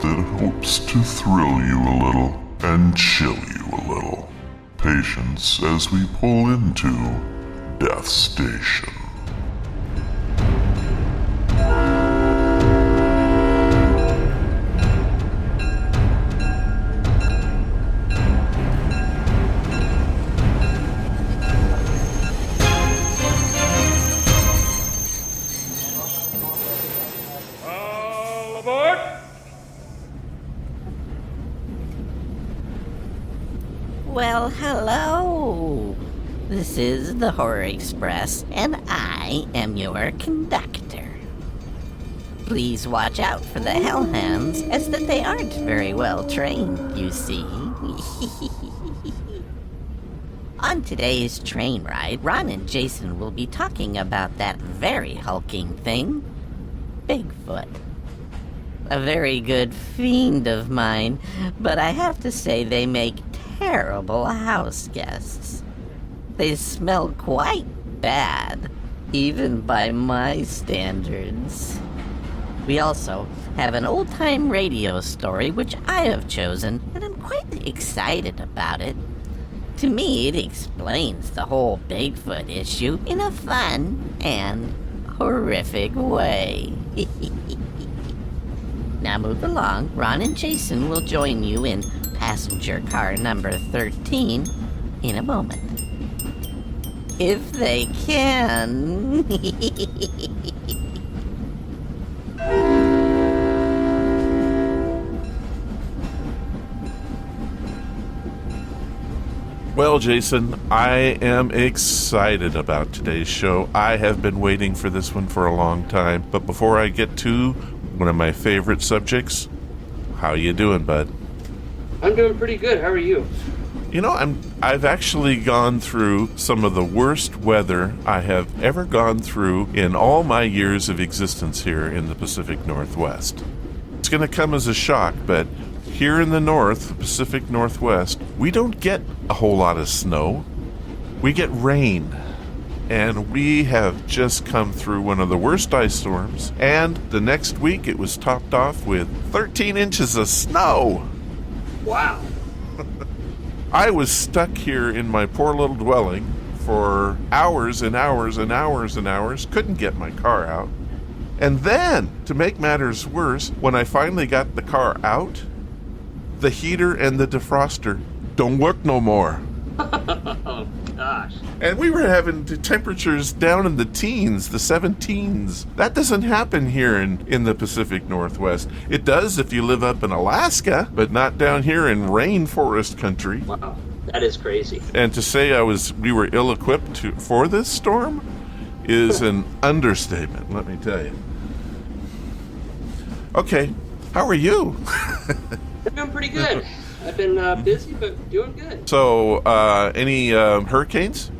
that hopes to thrill you a little and chill you a little. Patience as we pull into Death Station. Well, hello. This is the Horror Express, and I am your conductor. Please watch out for the hellhounds, as that they aren't very well trained, you see. On today's train ride, Ron and Jason will be talking about that very hulking thing, Bigfoot. A very good fiend of mine, but I have to say they make terrible house guests. They smell quite bad, even by my standards. We also have an old-time radio story which I have chosen, and I'm quite excited about it. To me, it explains the whole Bigfoot issue in a fun and horrific way. Now move along. Ron and Jason will join you in passenger car number 13 in a moment. If they can. Well, Jason, I am excited about today's show. I have been waiting for this one for a long time. But before I get to one of my favorite subjects, how you doing, bud? I'm doing pretty good. How are you? You know, I've actually gone through some of the worst weather I have ever gone through in all my years of existence here in the Pacific Northwest. It's going to come as a shock, but here in the north, the Pacific Northwest, we don't get a whole lot of snow. We get rain. And we have just come through one of the worst ice storms. And the next week, it was topped off with 13 inches of snow. Wow. I was stuck here in my poor little dwelling for hours and hours and hours and hours. Couldn't get my car out. And then, to make matters worse, when I finally got the car out, the heater and the defroster don't work no more. Oh, gosh. And we were having temperatures down in the teens, the 17s. That doesn't happen here in the Pacific Northwest. It does if you live up in Alaska, but not down here in rainforest country. Wow, that is crazy. And to say we were ill-equipped for this storm is an understatement, let me tell you. Okay, how are you? I'm doing pretty good. I've been busy, but doing good. So, any hurricanes?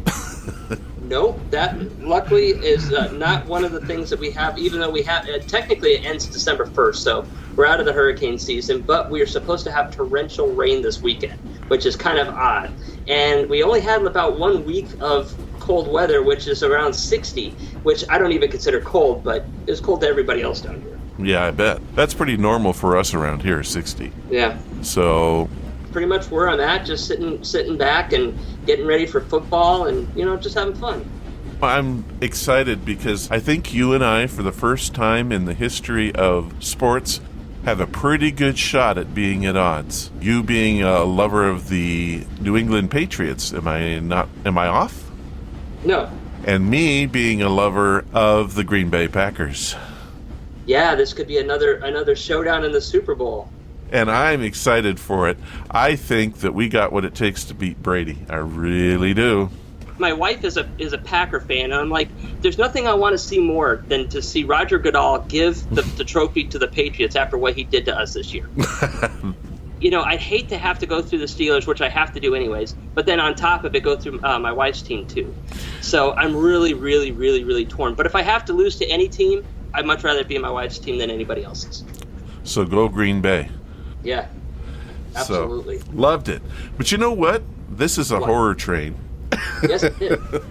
No, that luckily is not one of the things that we have, even though we have, technically it ends December 1st, so we're out of the hurricane season, but we are supposed to have torrential rain this weekend, which is kind of odd. And we only had about 1 week of cold weather, which is around 60, which I don't even consider cold, but it's cold to everybody else down here. Yeah, I bet. That's pretty normal for us around here, 60. Yeah. So pretty much where I'm at, just sitting back and getting ready for football and, just having fun. I'm excited because I think you and I, for the first time in the history of sports, have a pretty good shot at being at odds. You being a lover of the New England Patriots, am I off? No. And me being a lover of the Green Bay Packers. Yeah, this could be another showdown in the Super Bowl. And I'm excited for it. I think that we got what it takes to beat Brady. I really do. My wife is a Packer fan, and I'm like, there's nothing I want to see more than to see Roger Goodell give the trophy to the Patriots after what he did to us this year. I'd hate to have to go through the Steelers, which I have to do anyways, but then on top of it, go through my wife's team too. So I'm really, really, really, really torn. But if I have to lose to any team, I'd much rather be in my wife's team than anybody else's. So go Green Bay. Yeah, absolutely. So, loved it. But you know what? This is a horror train. Yes, it is.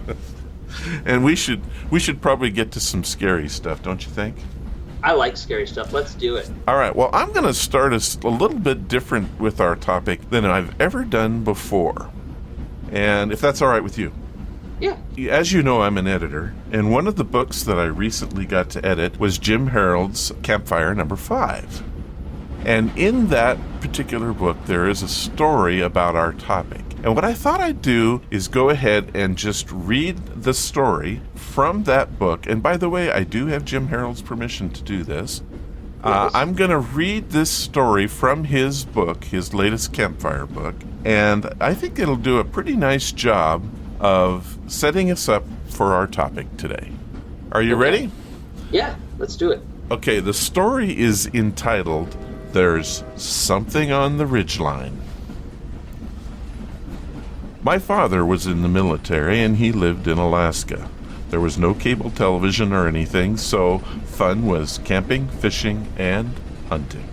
And we should probably get to some scary stuff, don't you think? I like scary stuff. Let's do it. All right, well, I'm going to start us a little bit different with our topic than I've ever done before. And if that's all right with you. Yeah. As you know, I'm an editor, and one of the books that I recently got to edit was Jim Harold's Campfire number 5. And in that particular book, there is a story about our topic. And what I thought I'd do is go ahead and just read the story from that book. And by the way, I do have Jim Harold's permission to do this. Yes. I'm going to read this story from his book, his latest Campfire book. And I think it'll do a pretty nice job of setting us up for our topic today. Are you ready? Yeah, let's do it. Okay, the story is entitled, There's Something on the Ridgeline. My father was in the military and he lived in Alaska. There was no cable television or anything, so fun was camping, fishing, and hunting.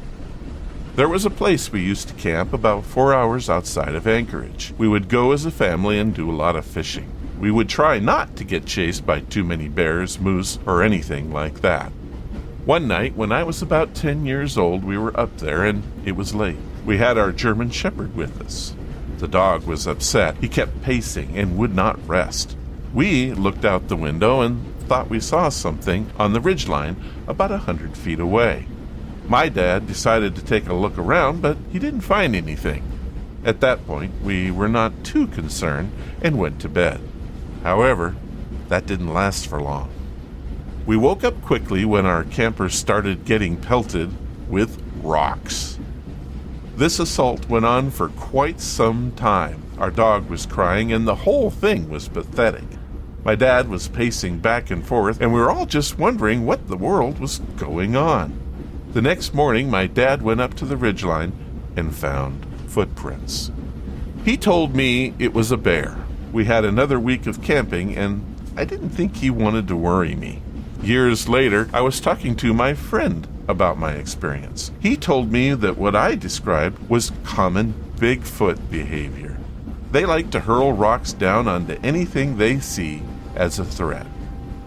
There was a place we used to camp about 4 hours outside of Anchorage. We would go as a family and do a lot of fishing. We would try not to get chased by too many bears, moose, or anything like that. One night, when I was about 10 years old, we were up there and it was late. We had our German Shepherd with us. The dog was upset. He kept pacing and would not rest. We looked out the window and thought we saw something on the ridgeline about 100 feet away. My dad decided to take a look around, but he didn't find anything. At that point, we were not too concerned and went to bed. However, that didn't last for long. We woke up quickly when our campers started getting pelted with rocks. This assault went on for quite some time. Our dog was crying, and the whole thing was pathetic. My dad was pacing back and forth, and we were all just wondering what the world was going on. The next morning, my dad went up to the ridgeline and found footprints. He told me it was a bear. We had another week of camping, and I didn't think he wanted to worry me. Years later, I was talking to my friend about my experience. He told me that what I described was common Bigfoot behavior. They like to hurl rocks down onto anything they see as a threat.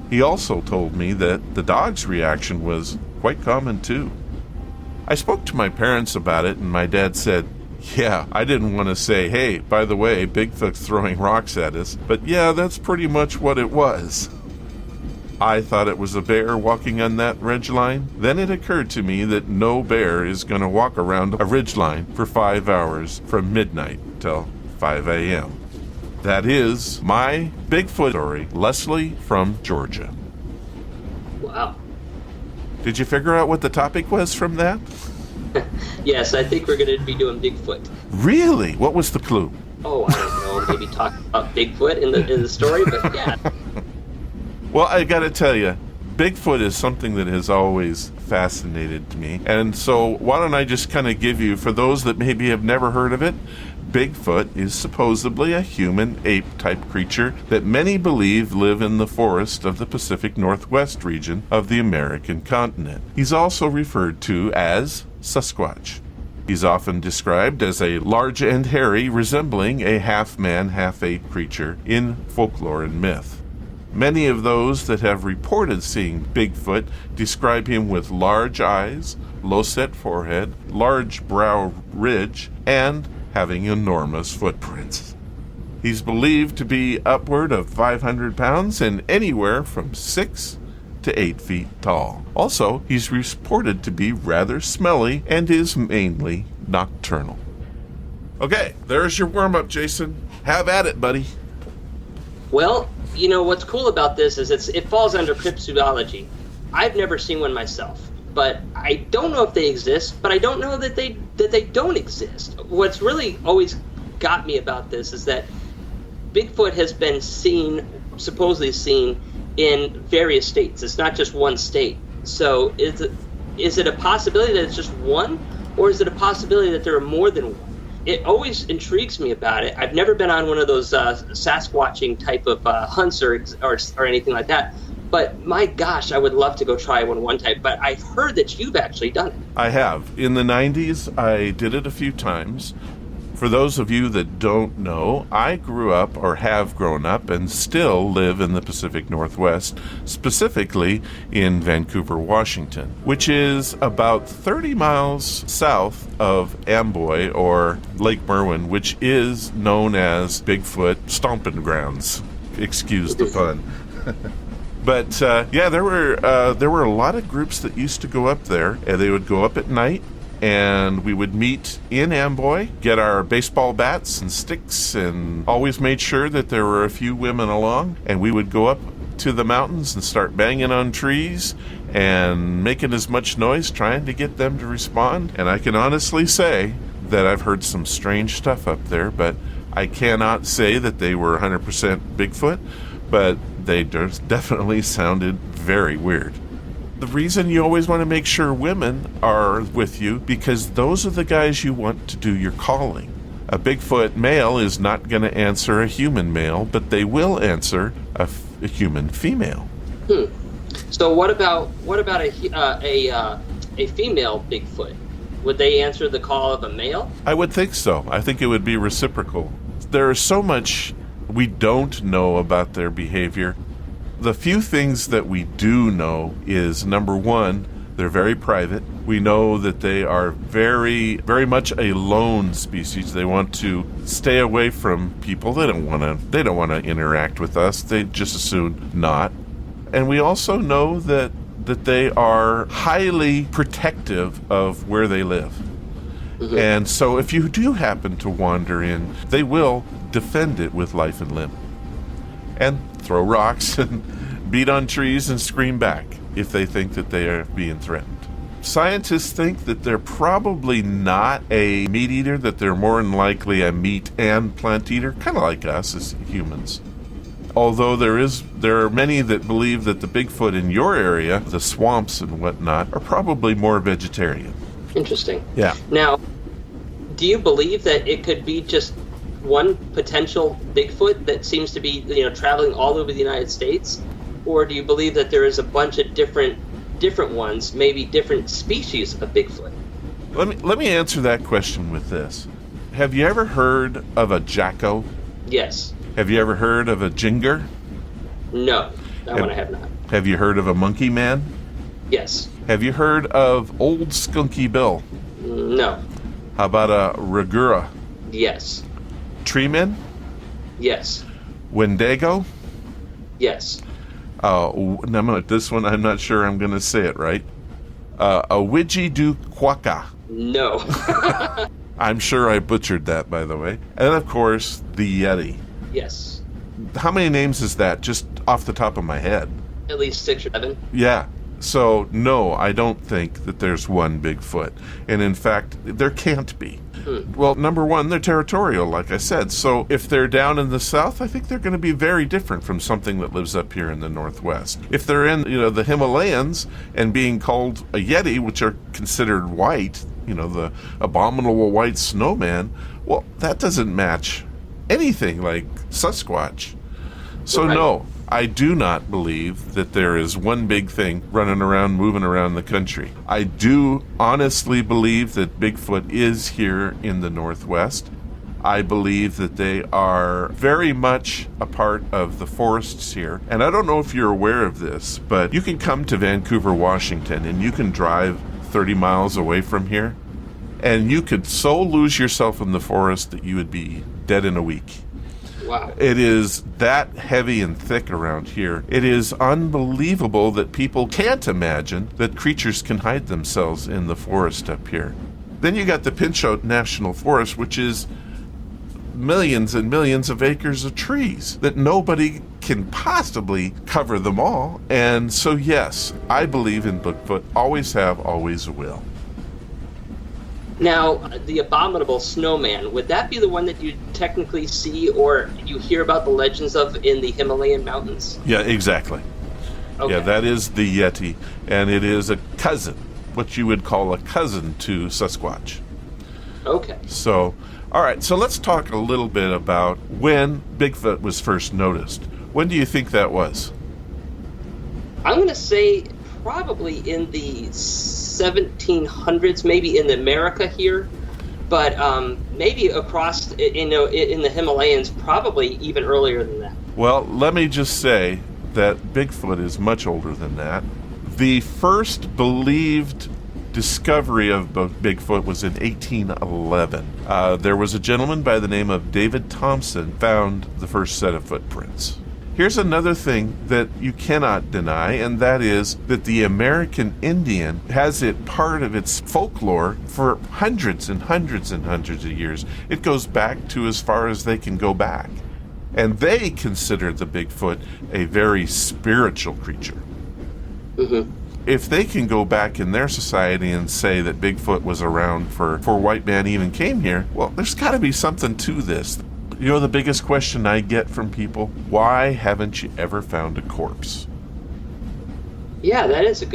He also told me that the dog's reaction was quite common too. I spoke to my parents about it, and my dad said, yeah, I didn't want to say, hey, by the way, Bigfoot's throwing rocks at us, but yeah, that's pretty much what it was. I thought it was a bear walking on that ridgeline. Then it occurred to me that no bear is going to walk around a ridgeline for 5 hours from midnight till 5 a.m. That is my Bigfoot story, Leslie from Georgia. Wow. Did you figure out what the topic was from that? Yes, I think we're going to be doing Bigfoot. Really? What was the clue? Oh, I don't know. Maybe talk about Bigfoot in the story, but yeah. Well, I got to tell you, Bigfoot is something that has always fascinated me. And so why don't I just kind of give you, for those that maybe have never heard of it, Bigfoot is supposedly a human ape-type creature that many believe live in the forest of the Pacific Northwest region of the American continent. He's also referred to as Sasquatch. He's often described as a large and hairy, resembling a half-man, half-ape creature in folklore and myth. Many of those that have reported seeing Bigfoot describe him with large eyes, low-set forehead, large brow ridge, and having enormous footprints. He's believed to be upward of 500 pounds and anywhere from 6 to 8 feet tall. Also, he's reported to be rather smelly and is mainly nocturnal. Okay, there's your warm-up, Jason. Have at it, buddy. Well, you know, what's cool about this is it falls under cryptozoology. I've never seen one myself, but I don't know if they exist, but I don't know that they don't exist. What's really always got me about this is that Bigfoot has been supposedly seen in various states. It's not just one state. So is it a possibility that it's just one, or is it a possibility that there are more than one? It always intrigues me about it. I've never been on one of those Sasquatching type of hunts or anything like that. But my gosh, I would love to go try one time. But I've heard that you've actually done it. I have. In the 90s, I did it a few times. For those of you that don't know, I grew up or have grown up and still live in the Pacific Northwest, specifically in Vancouver, Washington, which is about 30 miles south of Amboy or Lake Merwin, which is known as Bigfoot stomping grounds. Excuse the pun. But there were a lot of groups that used to go up there, and they would go up at night, and we would meet in Amboy, get our baseball bats and sticks, and always made sure that there were a few women along, and we would go up to the mountains and start banging on trees and making as much noise trying to get them to respond. And I can honestly say that I've heard some strange stuff up there, but I cannot say that they were 100% Bigfoot, but they definitely sounded very weird. The reason you always want to make sure women are with you, because those are the guys you want to do your calling. A Bigfoot male is not going to answer a human male, but they will answer a human female. So what about a female Bigfoot? Would they answer the call of a male? I would think so. I think it would be reciprocal. There is so much we don't know about their behavior. The few things that we do know is, number one, they're very private. We know that they are very, very much a lone species. They want to stay away from people. They don't want to interact with us. They just as soon not. And we also know that they are highly protective of where they live. Mm-hmm. And so if you do happen to wander in, they will defend it with life and limb. And throw rocks and beat on trees and scream back if they think that they are being threatened. Scientists think that they're probably not a meat eater, that they're more than likely a meat and plant eater, kind of like us as humans. Although there are many that believe that the Bigfoot in your area, the swamps and whatnot, are probably more vegetarian. Interesting. Yeah. Now, do you believe that it could be just one potential Bigfoot that seems to be, traveling all over the United States? Or do you believe that there is a bunch of different ones, maybe different species of Bigfoot? Let me answer that question with this. Have you ever heard of a jacko? Yes. Have you ever heard of a jinger? No, that one I have not. Have you heard of a monkey man? Yes. Have you heard of Old Skunky Bill? No. How about a Ragura? Yes. Treeman? Yes. Wendigo? Yes. This one, I'm not sure I'm going to say it right. A Widgie-do-Quaka. No. I'm sure I butchered that, by the way. And, of course, the Yeti. Yes. How many names is that, just off the top of my head? At least 6 or 7. Yeah. So, no, I don't think that there's one Bigfoot. And, in fact, there can't be. Well, number one, they're territorial, like I said. So if they're down in the south, I think they're going to be very different from something that lives up here in the northwest. If they're in, the Himalayas and being called a Yeti, which are considered white, the abominable white snowman, well, that doesn't match anything like Sasquatch. So right. No, I do not believe that there is one big thing running around, moving around the country. I do honestly believe that Bigfoot is here in the Northwest. I believe that they are very much a part of the forests here. And I don't know if you're aware of this, but you can come to Vancouver, Washington, and you can drive 30 miles away from here, and you could so lose yourself in the forest that you would be dead in a week. Wow. It is that heavy and thick around here. It is unbelievable that people can't imagine that creatures can hide themselves in the forest up here. Then you got the Pinchot National Forest, which is millions and millions of acres of trees that nobody can possibly cover them all. And so, yes, I believe in Bigfoot. Always have, always will. Now, the abominable snowman, would that be the one that you technically see or you hear about the legends of in the Himalayan mountains? Yeah, exactly. Okay. Yeah, that is the Yeti, and it is a cousin, what you would call a cousin to Sasquatch. Okay. So, all right, so let's talk a little bit about when Bigfoot was first noticed. When do you think that was? I'm going to say probably in the 1700s, maybe in America here. but maybe across, in the Himalayas, probably even earlier than that. Well, let me just say that Bigfoot is much older than that. The first believed discovery of Bigfoot was in 1811. There was a gentleman by the name of David Thompson found the first set of footprints. Here's another thing that you cannot deny, and that is that the American Indian has it part of its folklore for hundreds and hundreds and hundreds of years. It goes back to as far as they can go back. And they consider the Bigfoot a very spiritual creature. Mm-hmm. If they can go back in their society and say that Bigfoot was around before white man even came here, well, there's got to be something to this. You know, the biggest question I get from people, why haven't you ever found a corpse? Yeah, that is a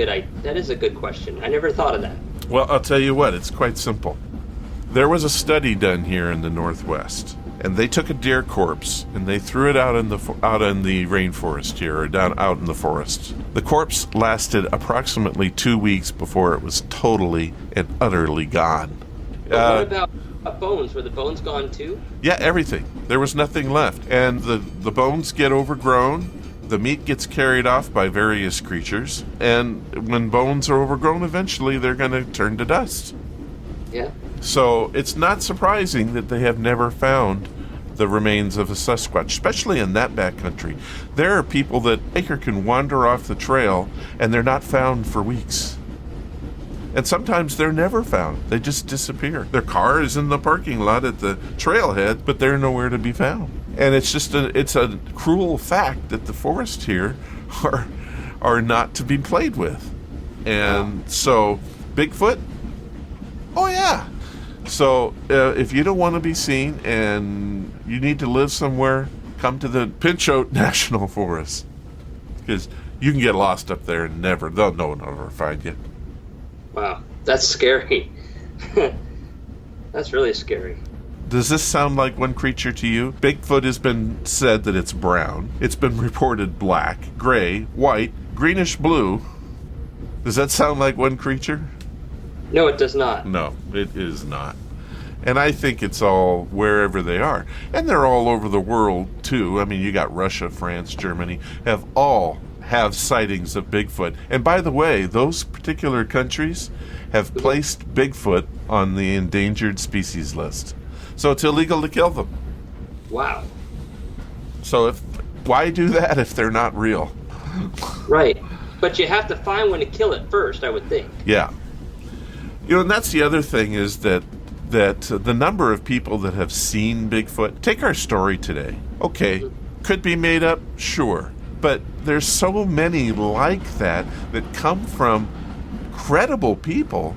good question. I never thought of that. Well, I'll tell you what, it's quite simple. There was a study done here in the Northwest, and they took a deer corpse and they threw it out in the rainforest here, or down out in the forest. The corpse lasted approximately 2 weeks before it was totally and utterly gone. But what about bones? Were the bones gone too? Yeah, everything. There was nothing left. And the bones get overgrown. The meat gets carried off by various creatures. And when bones are overgrown, eventually they're going to turn to dust. Yeah. So it's not surprising that they have never found the remains of a Sasquatch, especially in that backcountry. There are people that can wander off the trail and they're not found for weeks. And sometimes they're never found. They just disappear. Their car is in the parking lot at the trailhead, but they're nowhere to be found. And it's just it's a cruel fact that the forest here are not to be played with. And so, Bigfoot? Oh yeah. So if you don't want to be seen and you need to live somewhere, come to the Pinchot National Forest. Because you can get lost up there and no one will ever find you. Wow, that's scary. That's really scary. Does this sound like one creature to you? Bigfoot has been said that it's brown. It's been reported black, gray, white, greenish blue. Does that sound like one creature? No, it does not. No, it is not. And I think it's all wherever they are. And they're all over the world, too. I mean, you got Russia, France, Germany, have sightings of Bigfoot. And by the way, those particular countries have placed Bigfoot on the endangered species list. So it's illegal to kill them. Wow. So why do that if they're not real? Right. But you have to find one to kill it first, I would think. Yeah. You know, and that's the other thing is that the number of people that have seen Bigfoot, take our story today. Okay, could be made up, sure. But there's so many like that come from credible people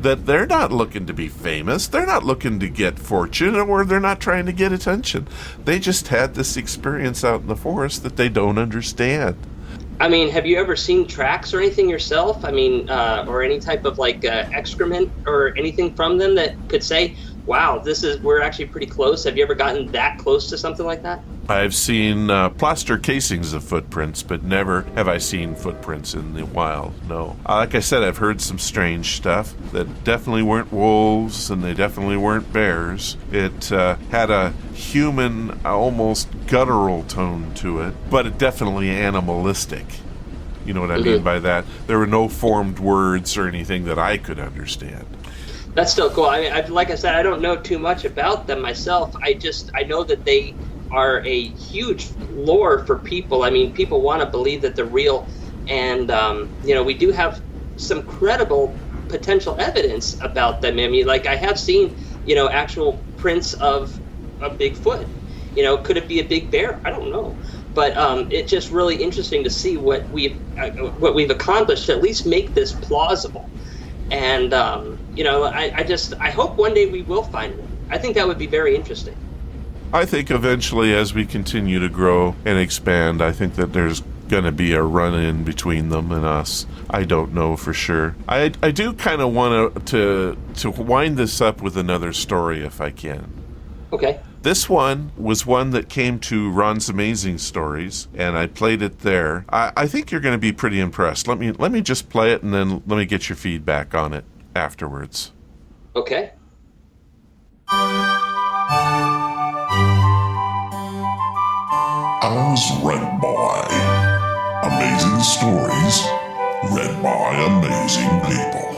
that they're not looking to be famous. They're not looking to get fortune, or they're not trying to get attention. They just had this experience out in the forest that they don't understand. I mean, have you ever seen tracks or anything yourself? I mean, or any type of excrement or anything from them that could say, wow, we're actually pretty close. Have you ever gotten that close to something like that? I've seen plaster casings of footprints, but never have I seen footprints in the wild, no. Like I said, I've heard some strange stuff that definitely weren't wolves, and they definitely weren't bears. It had a human, almost guttural tone to it, but it definitely animalistic. You know what I mean by that? There were no formed words or anything that I could understand. That's still cool. I mean, like I said, I don't know too much about them myself. I know that they are a huge lure for people. I mean, people want to believe that they're real, and we do have some credible potential evidence about them. I mean, like I have seen, actual prints of a Bigfoot. Could it be a big bear? I don't know, but it's just really interesting to see what we've accomplished to at least make this plausible. And I hope one day we will find one. I think that would be very interesting. I think eventually, as we continue to grow and expand, I think that there's going to be a run-in between them and us. I don't know for sure. I do kind of want to wind this up with another story if I can. Okay. This one was one that came to Ron's Amazing Stories, and I played it there. I think you're going to be pretty impressed. Let me just play it, and then let me get your feedback on it afterwards. Okay. is read by. Amazing stories read by amazing people.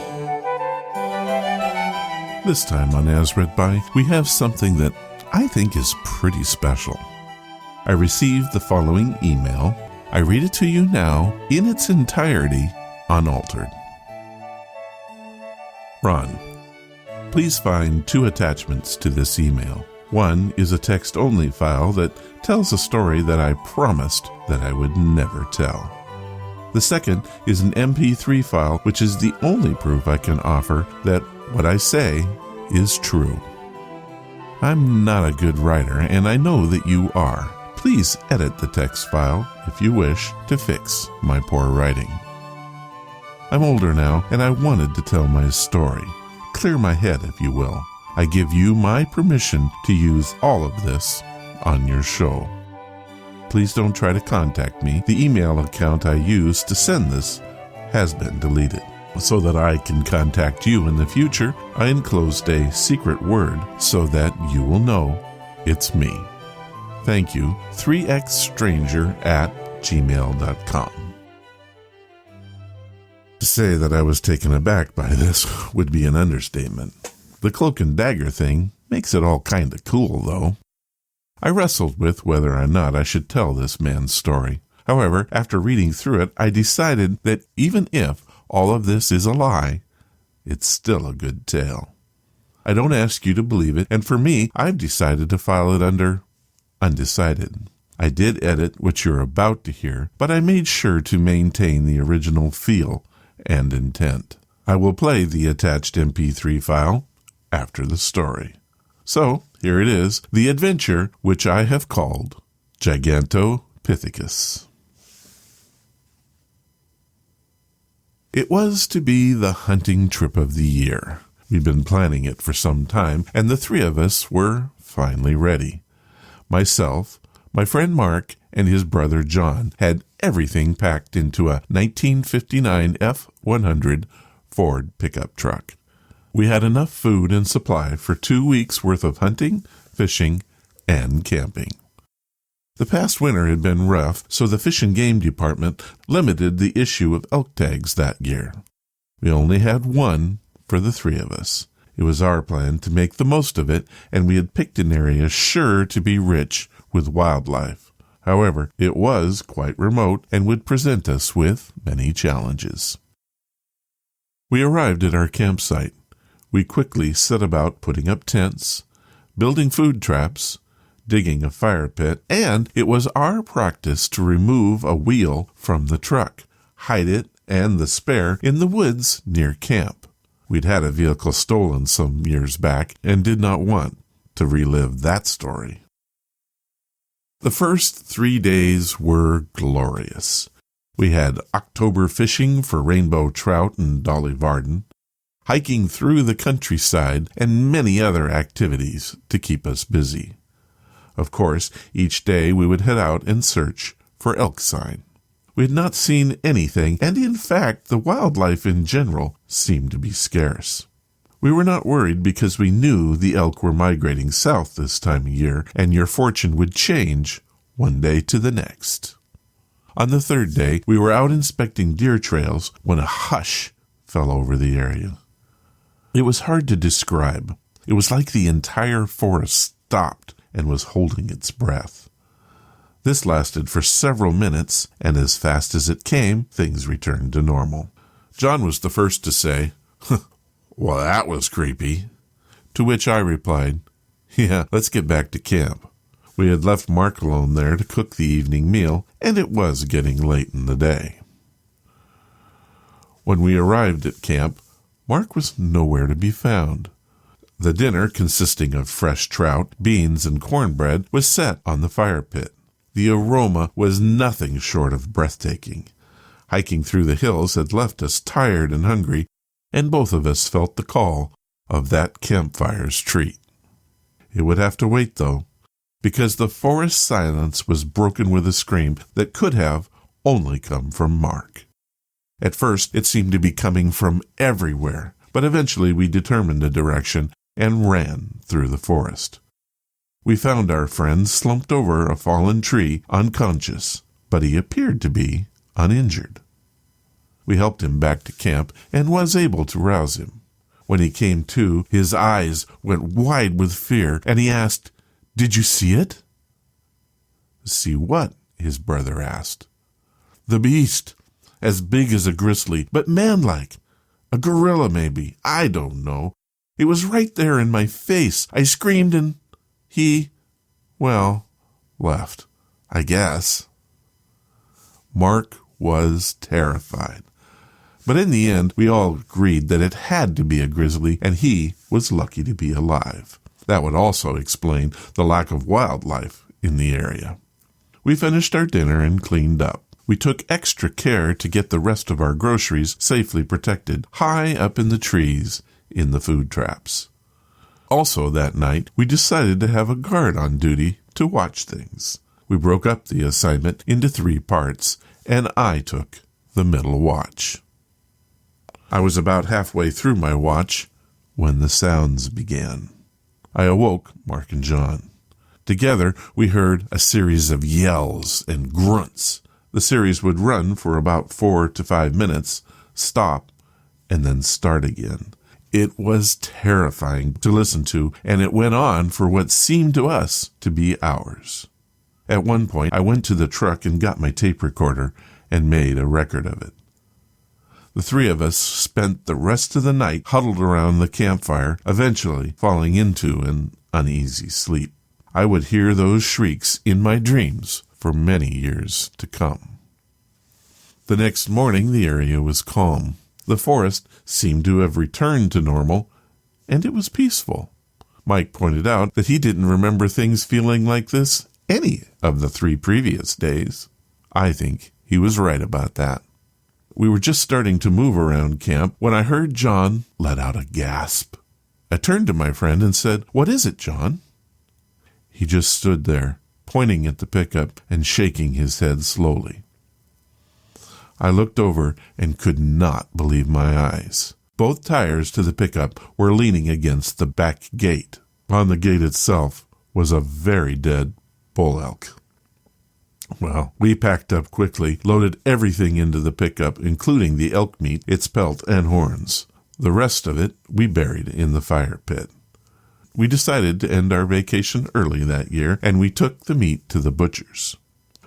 This time on As Read By, we have something that I think is pretty special. I received the following email. I read it to you now in its entirety, unaltered. Ron, please find 2 attachments to this email. One is a text-only file that tells a story that I promised that I would never tell. The second is an MP3 file, which is the only proof I can offer that what I say is true. I'm not a good writer, and I know that you are. Please edit the text file, if you wish, to fix my poor writing. I'm older now, and I wanted to tell my story. Clear my head, if you will. I give you my permission to use all of this on your show. Please don't try to contact me. The email account I used to send this has been deleted. So that I can contact you in the future, I enclosed a secret word so that you will know it's me. Thank you, 3xstranger@gmail.com. To say that I was taken aback by this would be an understatement. The cloak and dagger thing makes it all kinda cool, though. I wrestled with whether or not I should tell this man's story. However, after reading through it, I decided that even if all of this is a lie, it's still a good tale. I don't ask you to believe it, and for me, I've decided to file it under undecided. I did edit what you're about to hear, but I made sure to maintain the original feel and intent. I will play the attached MP3 file after the story. So, here it is, the adventure which I have called Gigantopithecus. It was to be the hunting trip of the year. We'd been planning it for some time, and the 3 of us were finally ready. Myself, my friend Mark, and his brother John had everything packed into a 1959 F-100 Ford pickup truck. We had enough food and supply for 2 weeks' worth of hunting, fishing, and camping. The past winter had been rough, so the Fish and Game Department limited the issue of elk tags that year. We only had one for the 3 of us. It was our plan to make the most of it, and we had picked an area sure to be rich with wildlife. However, it was quite remote and would present us with many challenges. We arrived at our campsite. We quickly set about putting up tents, building food traps, digging a fire pit, and it was our practice to remove a wheel from the truck, hide it and the spare in the woods near camp. We'd had a vehicle stolen some years back and did not want to relive that story. The first 3 days were glorious. We had October fishing for rainbow trout and Dolly Varden, hiking through the countryside, and many other activities to keep us busy. Of course, each day we would head out and search for elk sign. We had not seen anything, and in fact, the wildlife in general seemed to be scarce. We were not worried because we knew the elk were migrating south this time of year, and your fortune would change one day to the next. On the 3rd day, we were out inspecting deer trails when a hush fell over the area. It was hard to describe. It was like the entire forest stopped and was holding its breath. This lasted for several minutes, and as fast as it came, things returned to normal. John was the first to say, "Well, that was creepy." To which I replied, "Yeah, let's get back to camp." We had left Mark alone there to cook the evening meal, and it was getting late in the day. When we arrived at camp, Mark was nowhere to be found. The dinner, consisting of fresh trout, beans, and cornbread, was set on the fire pit. The aroma was nothing short of breathtaking. Hiking through the hills had left us tired and hungry, and both of us felt the call of that campfire's treat. It would have to wait, though, because the forest silence was broken with a scream that could have only come from Mark. At first, it seemed to be coming from everywhere, but eventually we determined a direction and ran through the forest. We found our friend slumped over a fallen tree, unconscious, but he appeared to be uninjured. We helped him back to camp and was able to rouse him. When he came to, his eyes went wide with fear, and he asked, "Did you see it?" "See what?" his brother asked. "The beast, as big as a grizzly, but man-like. A gorilla, maybe. I don't know. It was right there in my face. I screamed and he, well, left, I guess." Mark was terrified. But in the end, we all agreed that it had to be a grizzly, and he was lucky to be alive. That would also explain the lack of wildlife in the area. We finished our dinner and cleaned up. We took extra care to get the rest of our groceries safely protected, high up in the trees in the food traps. Also that night, we decided to have a guard on duty to watch things. We broke up the assignment into 3 parts, and I took the middle watch. I was about halfway through my watch when the sounds began. I awoke Mark and John. Together, we heard a series of yells and grunts. The series would run for about 4 to 5 minutes, stop, and then start again. It was terrifying to listen to, and it went on for what seemed to us to be hours. At one point, I went to the truck and got my tape recorder and made a record of it. The 3 of us spent the rest of the night huddled around the campfire, eventually falling into an uneasy sleep. I would hear those shrieks in my dreams for many years to come. The next morning, the area was calm. The forest seemed to have returned to normal, and it was peaceful. Mike pointed out that he didn't remember things feeling like this any of the 3 previous days. I think he was right about that. We were just starting to move around camp when I heard John let out a gasp. I turned to my friend and said, "What is it, John?" He just stood there, pointing at the pickup and shaking his head slowly. I looked over and could not believe my eyes. Both tires to the pickup were leaning against the back gate. On the gate itself was a very dead bull elk. Well, we packed up quickly, loaded everything into the pickup, including the elk meat, its pelt, and horns. The rest of it we buried in the fire pit. We decided to end our vacation early that year, and we took the meat to the butcher's.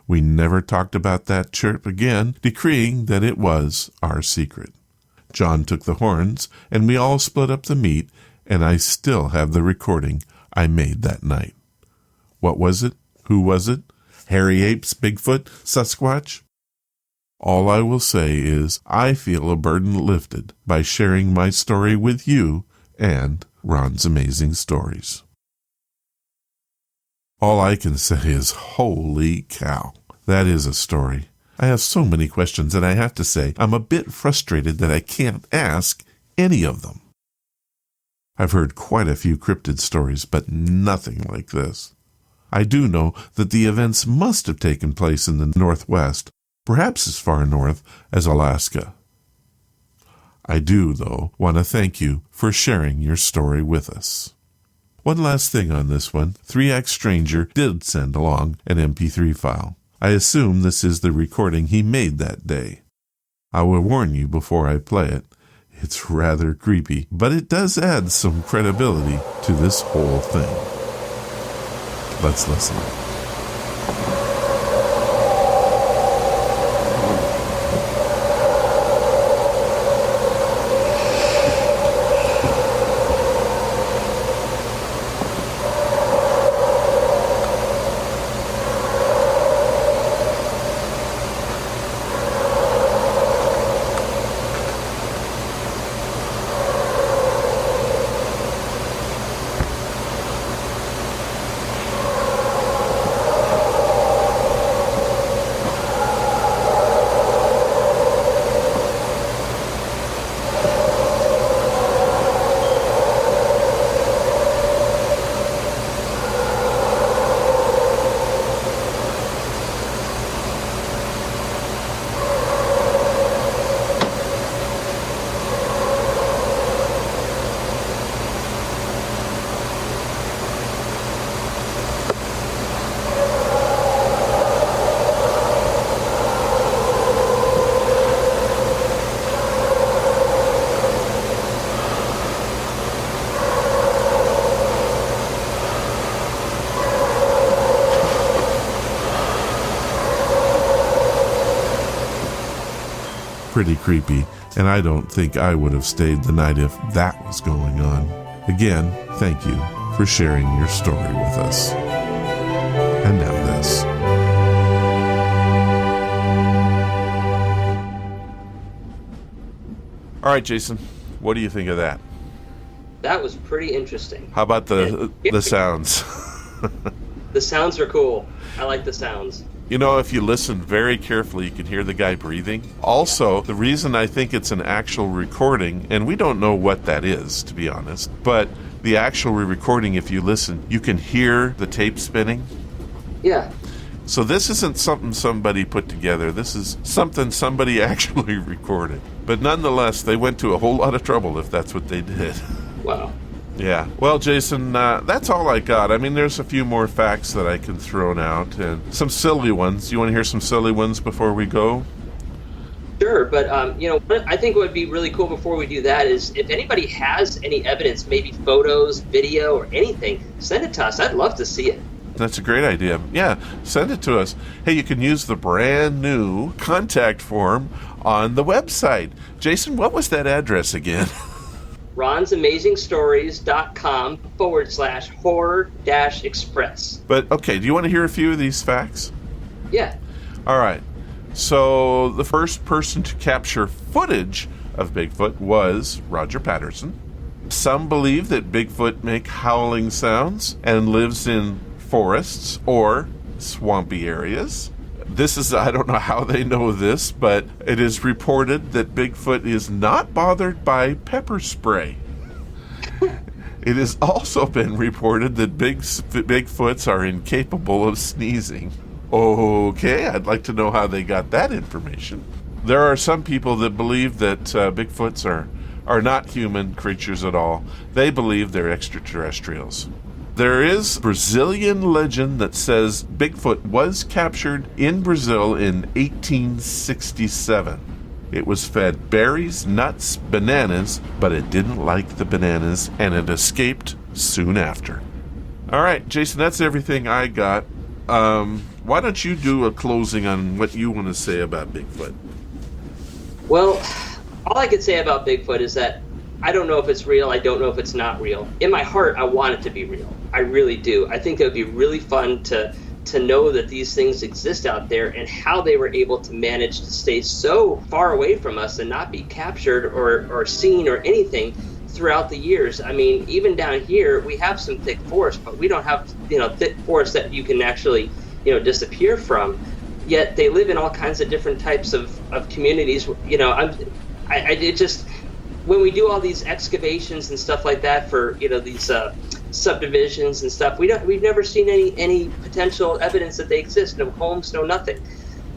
We never talked about that trip again, decreeing that it was our secret. John took the horns, and we all split up the meat, and I still have the recording I made that night. What was it? Who was it? Hairy apes, Bigfoot, Sasquatch? All I will say is I feel a burden lifted by sharing my story with you and Ron's Amazing Stories. All I can say is, holy cow, that is a story. I have so many questions, and I have to say I'm a bit frustrated that I can't ask any of them. I've heard quite a few cryptid stories, but nothing like this. I do know that the events must have taken place in the Northwest, perhaps as far north as Alaska. I do, though, want to thank you for sharing your story with us. One last thing on this one. 3X Stranger did send along an MP3 file. I assume this is the recording he made that day. I will warn you before I play it. It's rather creepy, but it does add some credibility to this whole thing. Let's listen. pretty creepy, and I don't think I would have stayed the night if that was going on. Again, thank you for sharing your story with us. And now this. All right, Jason, what do you think of that? That was pretty interesting. How about the sounds? The sounds are cool. I like the sounds. You know, if you listen very carefully, you can hear the guy breathing. Also, the reason I think it's an actual recording, and we don't know what that is, to be honest, but the actual recording, if you listen, you can hear the tape spinning. Yeah. So this isn't something somebody put together. This is something somebody actually recorded. But nonetheless, they went to a whole lot of trouble if that's what they did. Wow. Yeah. Well, Jason, that's all I got. I mean, there's a few more facts that I can throw out, and some silly ones. You want to hear some silly ones before we go? Sure, but what I think would be really cool before we do that is if anybody has any evidence, maybe photos, video, or anything, send it to us. I'd love to see it. That's a great idea. Yeah, send it to us. Hey, you can use the brand new contact form on the website. Jason, what was that address again? ronsamazingstories.com/horror-express. But, okay, do you want to hear a few of these facts? Yeah. All right. So the first person to capture footage of Bigfoot was Roger Patterson. Some believe that Bigfoot makes howling sounds and lives in forests or swampy areas. I don't know how they know this, but it is reported that Bigfoot is not bothered by pepper spray. It has also been reported that Bigfoots are incapable of sneezing. Okay, I'd like to know how they got that information. There are some people that believe that Bigfoots are not human creatures at all. They believe they're extraterrestrials. There is Brazilian legend that says Bigfoot was captured in Brazil in 1867. It was fed berries, nuts, bananas, but it didn't like the bananas, and it escaped soon after. All right, Jason, that's everything I got. Why don't you do a closing on what you want to say about Bigfoot? Well, all I could say about Bigfoot is that I don't know if it's real. I don't know if it's not real. In my heart, I want it to be real. I really do. I think it would be really fun to know that these things exist out there and how they were able to manage to stay so far away from us and not be captured or seen or anything throughout the years. I mean, even down here, we have some thick forest, but we don't have, thick forest that you can actually, disappear from. Yet they live in all kinds of different types of communities. When we do all these excavations and stuff like that for these subdivisions and stuff, we've never seen any potential evidence that they exist. No homes, no nothing.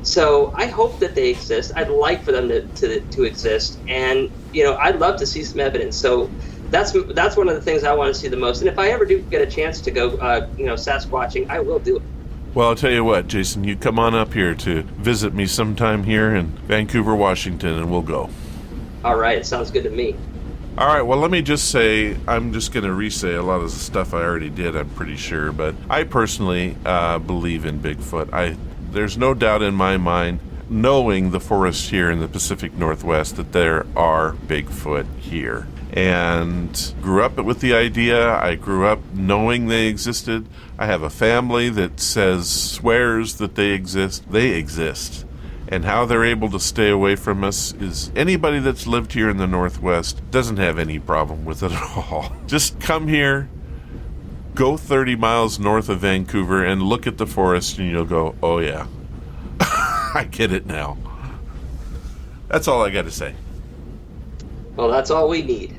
So I hope that they exist. I'd like for them to exist, and I'd love to see some evidence. So that's one of the things I want to see the most. And if I ever do get a chance to go Sasquatching, I will do it. Well, I'll tell you what, Jason, you come on up here to visit me sometime here in Vancouver, Washington, and we'll go. All right, it sounds good to me. All right, well, let me just say, I'm just going to re-say a lot of the stuff I already did, I'm pretty sure, but I personally believe in Bigfoot. There's no doubt in my mind, knowing the forests here in the Pacific Northwest, that there are Bigfoot here. And grew up with the idea. I grew up knowing they existed. I have a family that swears that they exist. They exist. And how they're able to stay away from us is anybody that's lived here in the Northwest doesn't have any problem with it at all. Just come here, go 30 miles north of Vancouver and look at the forest and you'll go, oh yeah, I get it now. That's all I got to say. Well, that's all we need.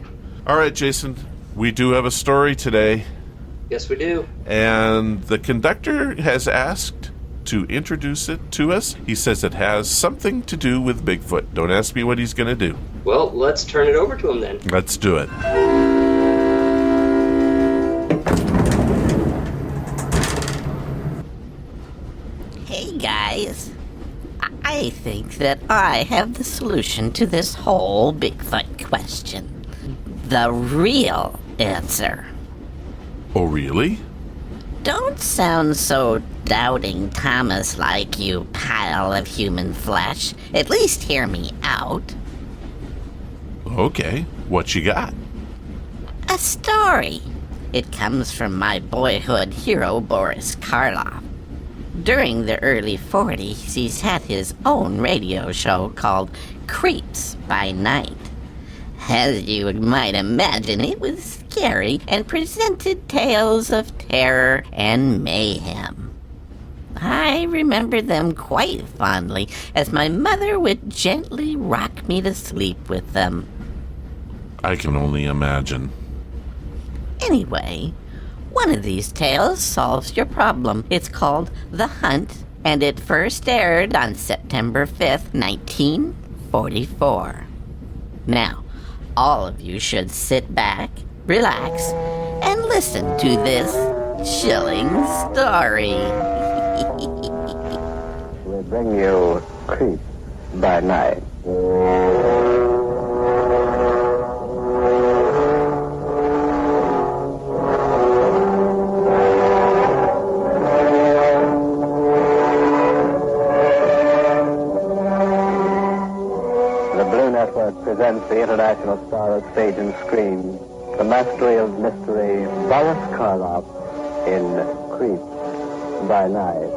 All right, Jason, we do have a story today. Yes, we do. And the conductor has asked to introduce it to us. He says it has something to do with Bigfoot. Don't ask me what he's going to do. Well, let's turn it over to him then. Let's do it. Hey, guys. I think that I have the solution to this whole Bigfoot question. The real answer. Oh, really? Don't sound so doubting Thomas-like, you pile of human flesh. At least hear me out. Okay, what you got? A story. It comes from my boyhood hero, Boris Karloff. During the early 40s, he's had his own radio show called Creeps by Night. As you might imagine, it was scary and presented tales of terror and mayhem. I remember them quite fondly, as my mother would gently rock me to sleep with them. I can only imagine. Anyway, one of these tales solves your problem. It's called The Hunt, and it first aired on September 5th, 1944. Now, all of you should sit back, relax, and listen to this chilling story. We bring you Creeps by Night. Presents the international star of stage and screen, the mastery of mystery, Boris Karloff in Creeps by Night.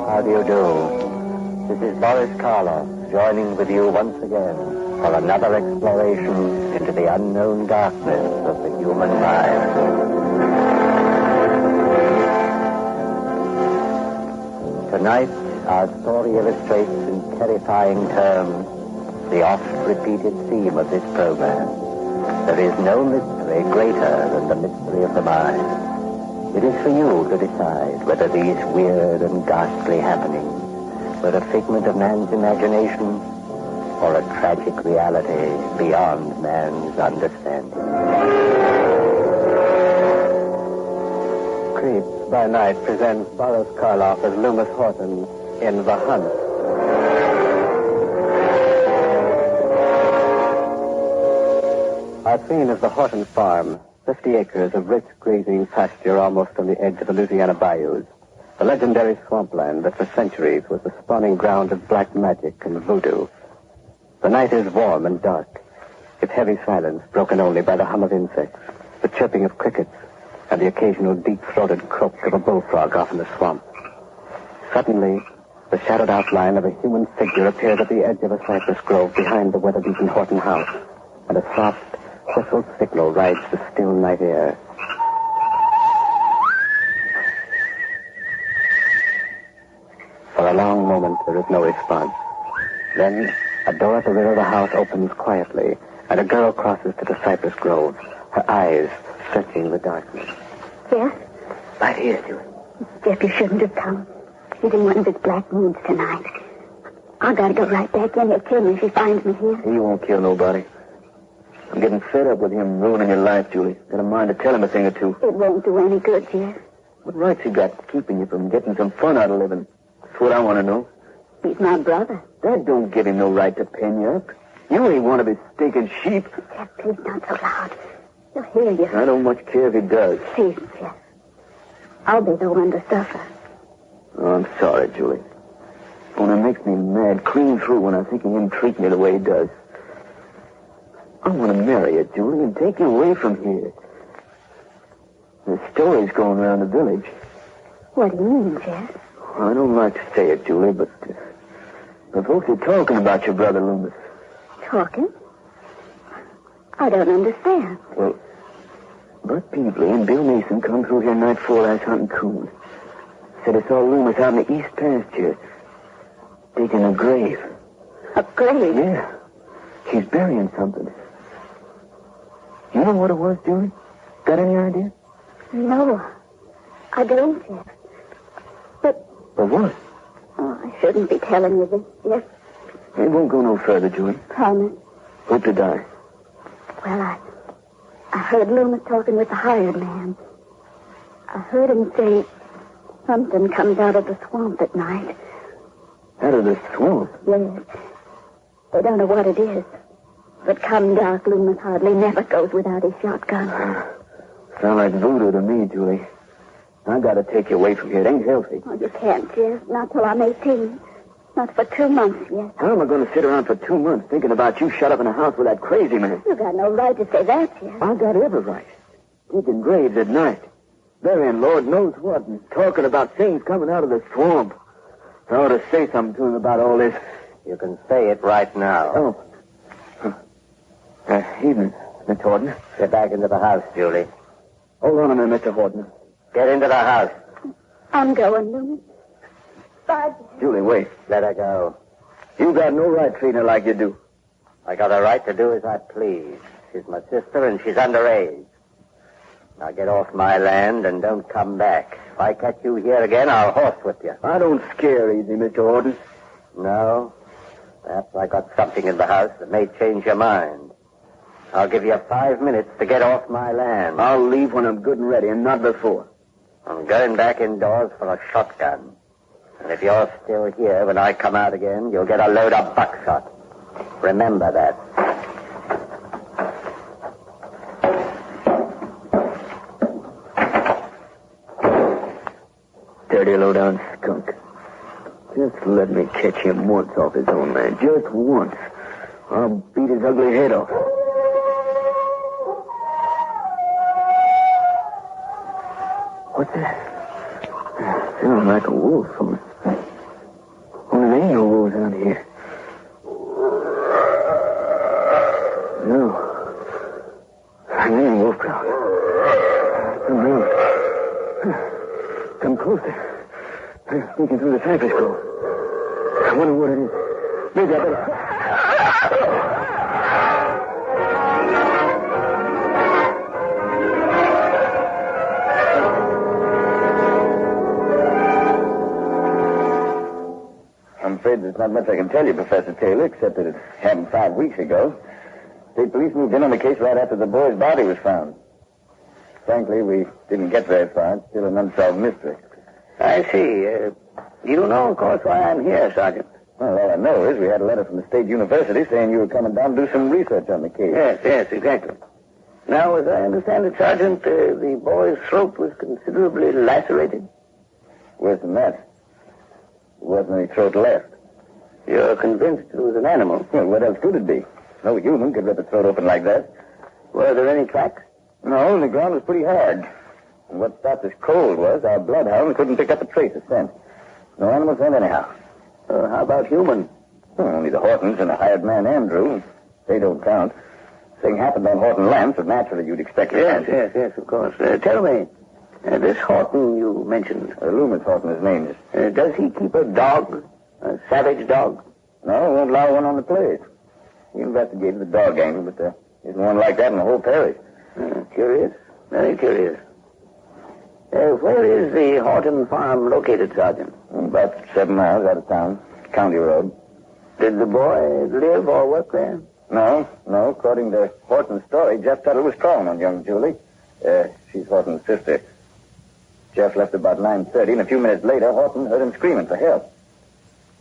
How do you do? This is Boris Karloff joining with you once again for another exploration into the unknown darkness of the human mind. Tonight, our story illustrates in terrifying terms the oft-repeated theme of this program. There is no mystery greater than the mystery of the mind. It is for you to decide whether these weird and ghastly happenings were a figment of man's imagination or a tragic reality beyond man's understanding. Creeps by Night presents Boris Karloff as Loomis Horton in The Hunt. Our scene is the Horton farm, 50 acres of rich grazing pasture almost on the edge of the Louisiana bayous. The legendary swampland that for centuries was the spawning ground of black magic and voodoo. The night is warm and dark, its heavy silence broken only by the hum of insects, the chirping of crickets, and the occasional deep-throated croak of a bullfrog off in the swamp. Suddenly, the shadowed outline of a human figure appeared at the edge of a cypress grove behind the weather-beaten Horton house, and a soft, whistled signal rides the still night air. For a long moment, there is no response. Then, a door at the rear of the house opens quietly, and a girl crosses to the cypress grove, her eyes searching the darkness. Yes? Right here, Julie. Jeff, you shouldn't have come. He's in one of his black moods tonight. I gotta go right back in. He'll kill me if he finds me here. He won't kill nobody. I'm getting fed up with him ruining your life, Julie. Got a mind to tell him a thing or two. It won't do any good, Jeff. What rights he got keeping you from getting some fun out of living? That's what I want to know. He's my brother. That don't give him no right to pen you up. You ain't one of his stinking sheep. Jeff, please not so loud. He'll hear you. I don't much care if he does. Please, Jeff. I'll be the one to suffer. Oh, I'm sorry, Julie. Only it makes me mad clean through when I think of him treating you the way he does. I want to marry you, Julie, and take you away from here. There's stories going around the village. What do you mean, Jeff? I don't like to say it, Julie, but the folks are talking about your brother Loomis. Talking? I don't understand. Well, Bert Peabley and Bill Mason come through here night before last hunting coon. Said they saw Loomis out in the east pasture, digging a grave. A grave? Yeah. He's burying something. You know what it was, Julie? Got any idea? No, I don't, Jeff. But what? oh, I shouldn't be telling you this, Jeff. It won't go no further, Julie. Promise. Hope to die. Well, I heard Loomis talking with the hired man. I heard him say something comes out of the swamp at night. Out of the swamp? Yes. They don't know what it is. But come dark, Loomis hardly never goes without his shotgun. Sound like voodoo to me, Julie. I gotta take you away from here. It ain't healthy. Oh, you can't, Jeff. Not till I'm 18. Not for 2 months yet. How am I going to sit around for 2 months thinking about you shut up in a house with that crazy man? You got no right to say that, Jeff. I got every right. Digging graves at night. Burying Lord knows what and talking about things coming out of the swamp. I ought to say something to him about all this. You can say it right now. Oh. Evening, Mr. Horton. Get back into the house, Julie. Hold on a minute, Mr. Horton. Get into the house. I'm going, Loomis. Bye, Jeff. Julie, wait. Let her go. You got no right treating her like you do. I got a right to do as I please. She's my sister and she's underage. Now get off my land and don't come back. If I catch you here again, I'll horsewhip you. I don't scare easy, Mr. Horton. No? Perhaps I got something in the house that may change your mind. I'll give you 5 minutes to get off my land. I'll leave when I'm good and ready, and not before. I'm going back indoors for a shotgun. And if you're still here when I come out again, you'll get a load of buckshot. Remember that. Dirty low-down skunk. Just let me catch him once off his own land. Just once. I'll beat his ugly head off. What's that? Sounds like a wolf. Only there ain't no wolves out here. No. There ain't wolf crowd. Come around. Come closer. Peeking through the cypress grove. I wonder what it is. Maybe I better... I'm afraid there's not much I can tell you, Professor Taylor, except that it happened 5 weeks ago. State police moved in on the case right after the boy's body was found. Frankly, we didn't get very far. It's still an unsolved mystery. I see. You know, of course, why I'm here, Sergeant. Well, all I know is we had a letter from the state university saying you were coming down to do some research on the case. Yes, exactly. Now, as I understand it, Sergeant, the boy's throat was considerably lacerated. Worse than that. There wasn't any throat left. You're convinced it was an animal? Well, what else could it be? No human could rip a throat open like that. Were there any tracks? No, the ground was pretty hard. And what stopped us cold was our bloodhound couldn't pick up a trace of scent. No animal scent anyhow. How about human? Well, only the Hortons and a hired man, Andrew. They don't count. Thing happened on Horton land, so naturally you'd expect it. Yes, of course. Tell me, this Horton you mentioned. Loomis Horton, his name is. Does he keep a dog? A savage dog? No, won't allow one on the place. He investigated the dog angle, but there isn't one like that in the whole parish. Curious. Very curious. Where is the Horton farm located, Sergeant? About 7 miles out of town. County road. Did the boy live or work there? No. According to Horton's story, Jeff Tuttle was calling on young Julie. She's Horton's sister. Jeff left about 9:30, and a few minutes later, Horton heard him screaming for help.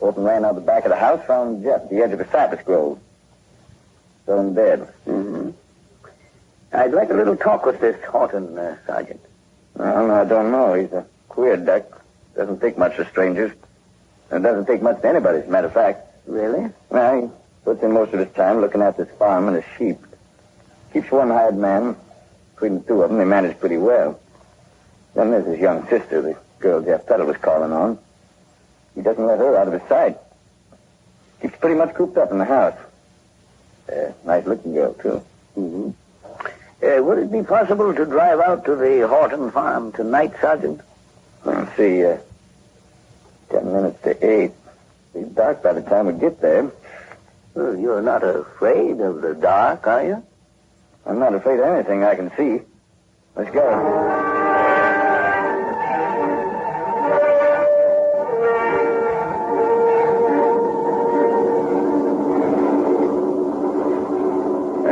Horton ran out the back of the house, found Jeff at the edge of a cypress grove. Stone dead. Mm-hmm. I'd like a little talk with this Horton, Sergeant. Well, I don't know. He's a queer duck. Doesn't take much to strangers. And doesn't take much to anybody, as a matter of fact. Really? Well, he puts in most of his time looking after his farm and his sheep. Keeps one hired man. Between the two of them, they manage pretty well. Then there's his young sister, the girl Jeff Tuttle was calling on. He doesn't let her out of his sight. Keeps pretty much cooped up in the house. Nice-looking girl, too. Mm-hmm. Would it be possible to drive out to the Horton farm tonight, Sergeant? Let's see, 10 minutes to 8. It'll be dark by the time we get there. Well, you're not afraid of the dark, are you? I'm not afraid of anything I can see. Let's go.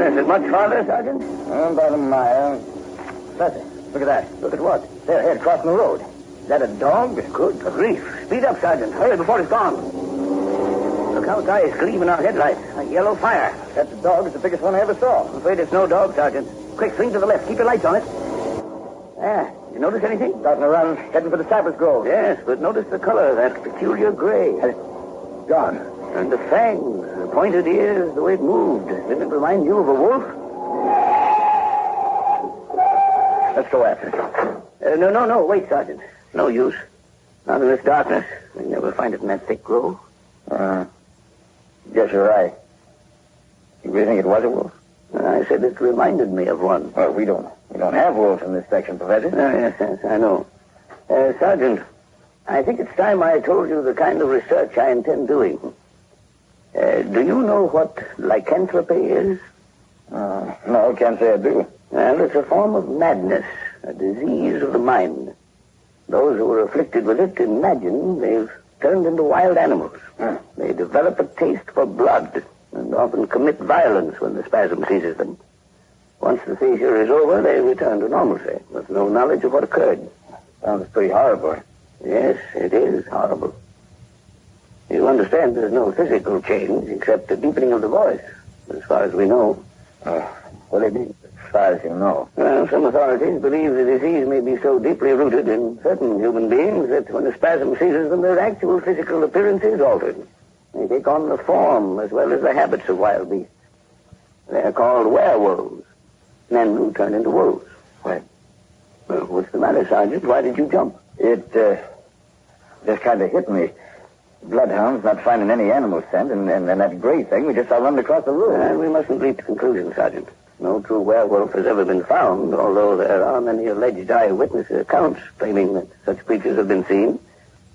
Is it much farther, Sergeant? About a mile. Professor, look at that. Look at what? They're ahead crossing the road. Is that a dog? Good grief. Speed up, Sergeant. Hurry before it's gone. Look how its eyes gleam in our headlights. Like yellow fire. That's a dog. It's the biggest one I ever saw. I'm afraid it's no dog, Sergeant. Quick, swing to the left. Keep your lights on it. Yeah. You notice anything? Starting to run, heading for the cypress grove. Yes, but notice the color, that peculiar gray. Gone. And the fangs, the pointed ears, the way it moved. Didn't it remind you of a wolf? Let's go after it. No. Wait, Sergeant. No use. Not in this darkness. We never find it in that thick grove. Guess you're right. You really think it was a wolf? I said it reminded me of one. Well, we don't have wolves in this section, Professor. Yes, I know. Sergeant, I think it's time I told you the kind of research I intend doing. Do you know what lycanthropy is? No, can't say I do. Well, it's a form of madness, a disease of the mind. Those who are afflicted with it imagine they've turned into wild animals. They develop a taste for blood and often commit violence when the spasm seizes them. Once the seizure is over, they return to normalcy with no knowledge of what occurred. Sounds pretty horrible. Yes, it is horrible. You understand there's no physical change except the deepening of the voice, as far as we know. What do you mean, as far as you know? Well, some authorities believe the disease may be so deeply rooted in certain human beings that when the spasm seizes them, their actual physical appearance is altered. They take on the form as well as the habits of wild beasts. They are called werewolves, men who turn into wolves. What? Well, what's the matter, Sergeant? Why did you jump? It just kind of hit me. Bloodhounds not finding any animal scent, and that gray thing we just saw run across the road. And we mustn't leap to conclusions, Sergeant. No true werewolf has ever been found, although there are many alleged eyewitness accounts claiming that such creatures have been seen,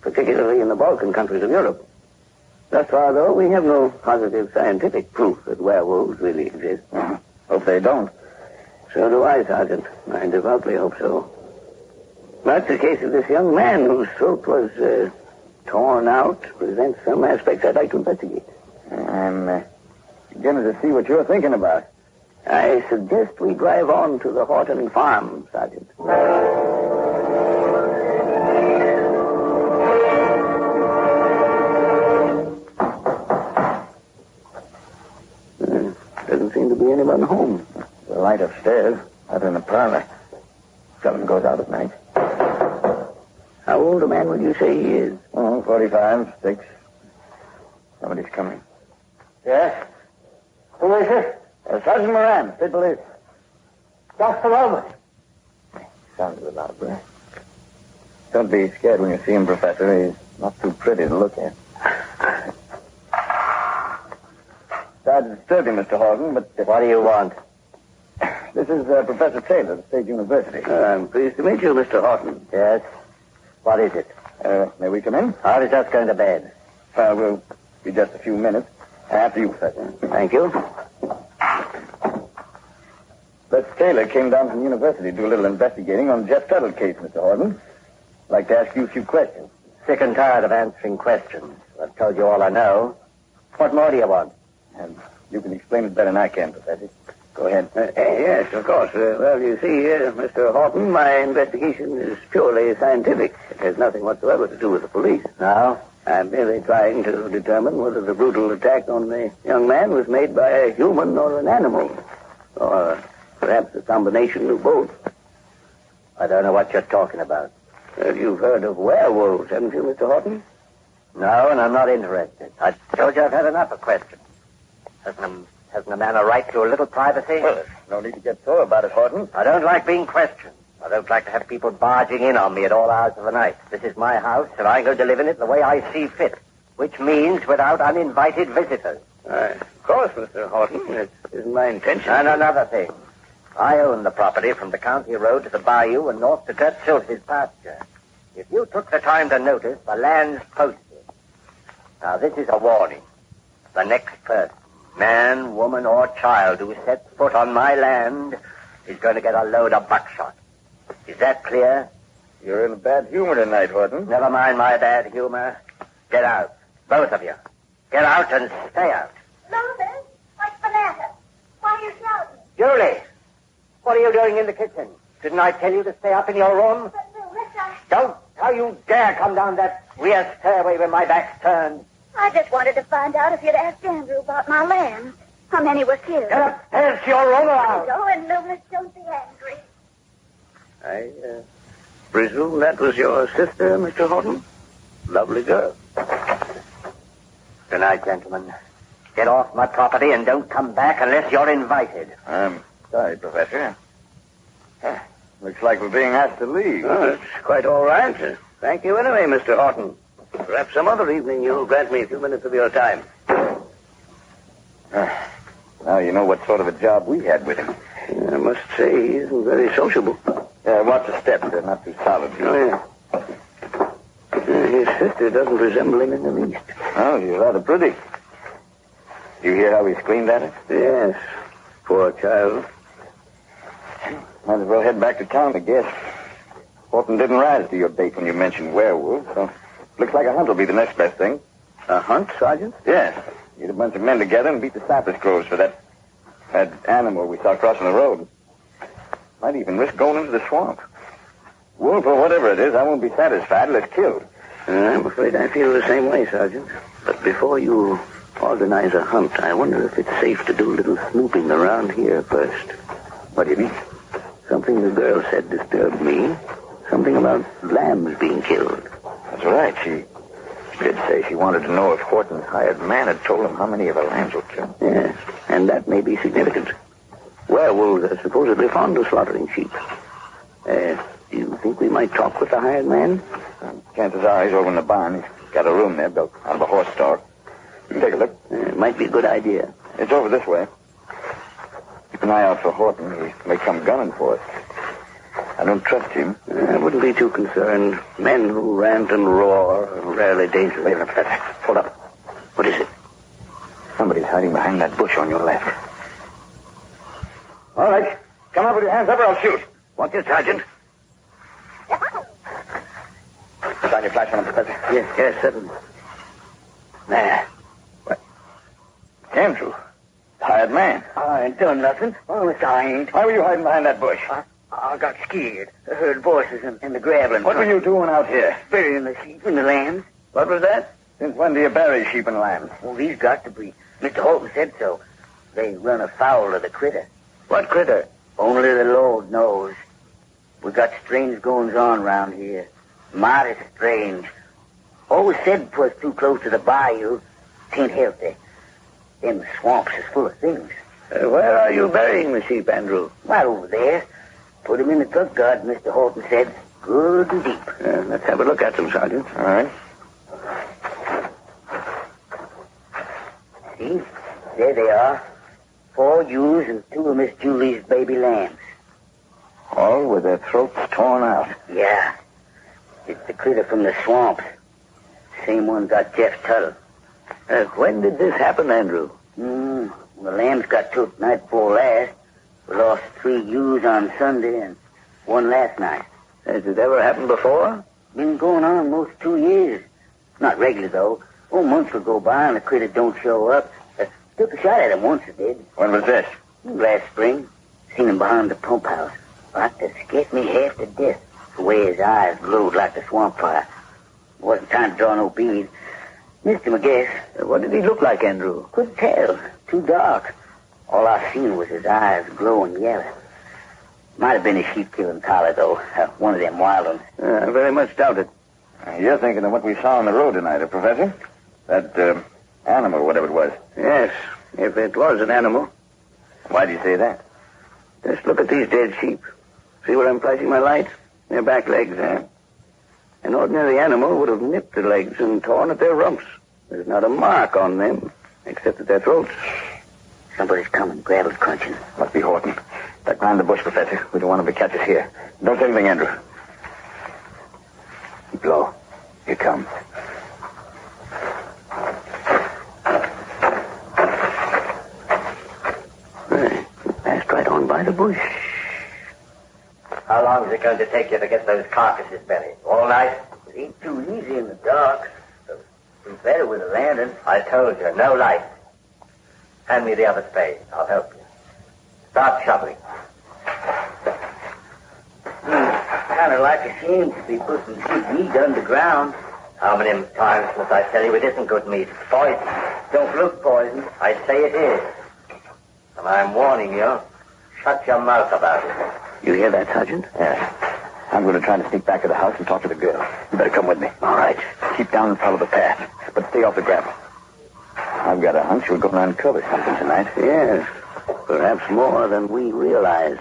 particularly in the Balkan countries of Europe. Thus far, though, we have no positive scientific proof that werewolves really exist. Hope they don't. So do I, Sergeant. I devoutly hope so. But the case of this young man whose throat was torn out presents some aspects I'd like to investigate. I'm beginning to see what you're thinking about. I suggest we drive on to the Horton farm, Sergeant. Doesn't seem to be anyone home. The light upstairs, out in the parlor. Someone goes out at night. How old a man would you say he is? 45, 6. Somebody's coming. Yes? Who is it? Sergeant Moran, state police. Just a moment. Sounds a little out of breath. Don't be scared when you see him, Professor. He's not too pretty to look at. Sorry to disturb you, Mr. Horton, but... What do you want? This is Professor Taylor of State University. I'm pleased to meet you, Mr. Horton. Yes? What is it? May we come in? I was just going to bed. We'll be just a few minutes. After you, Professor. Thank you. Professor Taylor came down from university to do a little investigating on Jeff Tuttle's case, Mr. Horton. I'd like to ask you a few questions. Sick and tired of answering questions. I've told you all I know. What more do you want? And you can explain it better than I can, Professor. Go ahead. Yes, of course. Well, you see, Mr. Horton, my investigation is purely scientific. It has nothing whatsoever to do with the police. Now? I'm merely trying to determine whether the brutal attack on the young man was made by a human or an animal. Or perhaps a combination of both. I don't know what you're talking about. You've heard of werewolves, haven't you, Mr. Horton? No, and I'm not interested. I told you I've had enough of questions. Hasn't a man a right to a little privacy? Well, there's no need to get sore about it, Horton. I don't like being questioned. I don't like to have people barging in on me at all hours of the night. This is my house, and I'm going to live in it the way I see fit, which means without uninvited visitors. Of course, Mr. Horton. It isn't my intention. And another thing. I own the property from the county road to the bayou and north to Kurt Schultz's pasture. If you took the time to notice, the land's posted. Now, this is a warning. The next person, man, woman, or child who sets foot on my land is going to get a load of buckshot. Is that clear? You're in a bad humor tonight, Horton. Never mind my bad humor. Get out. Both of you. Get out and stay out. Lothar, what's the matter? Why are you shouting? Julie, what are you doing in the kitchen? Didn't I tell you to stay up in your room? But, Louis, Don't you dare come down that rear stairway with my back's turned. I just wanted to find out if you'd asked Andrew about my lambs. How many were killed? Get up. It's your own house. Go and Loomis, don't be angry. I presume that was your sister, Mr. Horton? Lovely girl. Good night, gentlemen. Get off my property and don't come back unless you're invited. I'm sorry, Professor. Looks like we're being asked to leave. Oh, it's quite all right. Thank you anyway, Mr. Horton. Perhaps some other evening you'll grant me a few minutes of your time. Now you know what sort of a job we had with him. I must say he isn't very sociable. Watch the steps. They're not too solid. Oh, yeah. His sister doesn't resemble him in the least. Oh, she's rather pretty. You hear how he screamed at her? Yes. Poor child. Might as well head back to town, I guess. Horton didn't rise to your bait when you mentioned werewolves, so looks like a hunt will be the next best thing. A hunt, Sergeant? Yes. Get a bunch of men together and beat the cypress groves for that animal we saw crossing the road. Might even risk going into the swamp. Wolf or whatever it is, I won't be satisfied till it's killed. I'm afraid I feel the same way, Sergeant. But before you organize a hunt, I wonder if it's safe to do a little snooping around here first. What do you mean? Something the girl said disturbed me. Something about lambs being killed. That's right. She did say she wanted to know if Horton's hired man had told him how many of her lambs were killed. Yes, and that may be significant. Werewolves are supposedly fond of slaughtering sheep. Do you think we might talk with the hired man? Chances are he's over in the barn. He's got a room there built out of a horse stall. You can take a look. It might be a good idea. It's over this way. Keep an eye out for Horton. He may come gunning for us. I don't trust him. I wouldn't be too concerned. Men who rant and roar are rarely dangerous. Wait a minute, Professor. Hold up. What is it? Somebody's hiding behind that bush on your left. All right. Come up with your hands up or I'll shoot. Watch it, Sergeant. Shine your flash on him, Professor. Yes, certainly. There. What? Andrew. Hired man. I ain't doing nothing. Honest, I ain't. Why were you hiding behind that bush? I got scared. I heard voices in the gravel. What were you doing out here? Burying the sheep and the lambs. What was that? Since when do you bury sheep and lambs? Well, these got to be. Mr. Holton said so. They run afoul of the critter. What critter? Only the Lord knows. We got strange goings on round here. Mighty strange. Always said 'twas too close to the bayou. Can't help it. Them swamps is full of things. Where are you burying the sheep, Andrew? Right over there. Put 'em in the truck guard, Mr. Holton said. Good and deep. Let's have a look at them, Sergeant. All right. See? There they are. 4 ewes and 2 of Miss Julie's baby lambs. All with their throats torn out. Yeah. It's the critter from the swamps. Same one got Jeff Tuttle. When did this happen, Andrew? The lambs got took night before last. We lost 3 ewes on Sunday and 1 last night. Has it ever happened before? Been going on most 2 years. Not regular, though. Months will go by and the critter don't show up. Took a shot at him once, it did. When was this? Last spring. Seen him behind the pump house. But it scared me half to death. The way his eyes glowed like the swamp fire. Wasn't time to draw no bead. Missed him, I guess. What did he look like, Andrew? Couldn't tell. Too dark. All I seen was his eyes glowing yellow. Might have been a sheep-killing collie, though. One of them wild ones. I very much doubt it. You're thinking of what we saw on the road tonight, Professor? That animal, whatever it was. Yes, if it was an animal. Why do you say that? Just look at these dead sheep. See where I'm flashing my light? Their back legs, An ordinary animal would have nipped the legs and torn at their rumps. There's not a mark on them, except at their throats. Somebody's coming. Gravel's crunching. Must be Horton. Duck behind the bush, Professor. We don't want him to catch us here. Don't say anything, Andrew. Keep low. Here comes. Passed right on by the bush. How long is it going to take you to get those carcasses buried? All night? It ain't too easy in the dark. Be better with a lantern. I told you, no light. Hand me the other spade. I'll help you. Start shoveling. Kind of like a shame to be putting sheep meat underground. How many times must I tell you it isn't good meat? Poison. Don't look poison. I say it is. And I'm warning you. Shut your mouth about it. You hear that, Sergeant? Yeah. I'm going to try to sneak back to the house and talk to the girl. You better come with me. All right. Keep down and follow the path, but stay off the gravel. I've got a hunch we're going to uncover something tonight. Yes. Perhaps more than we realize.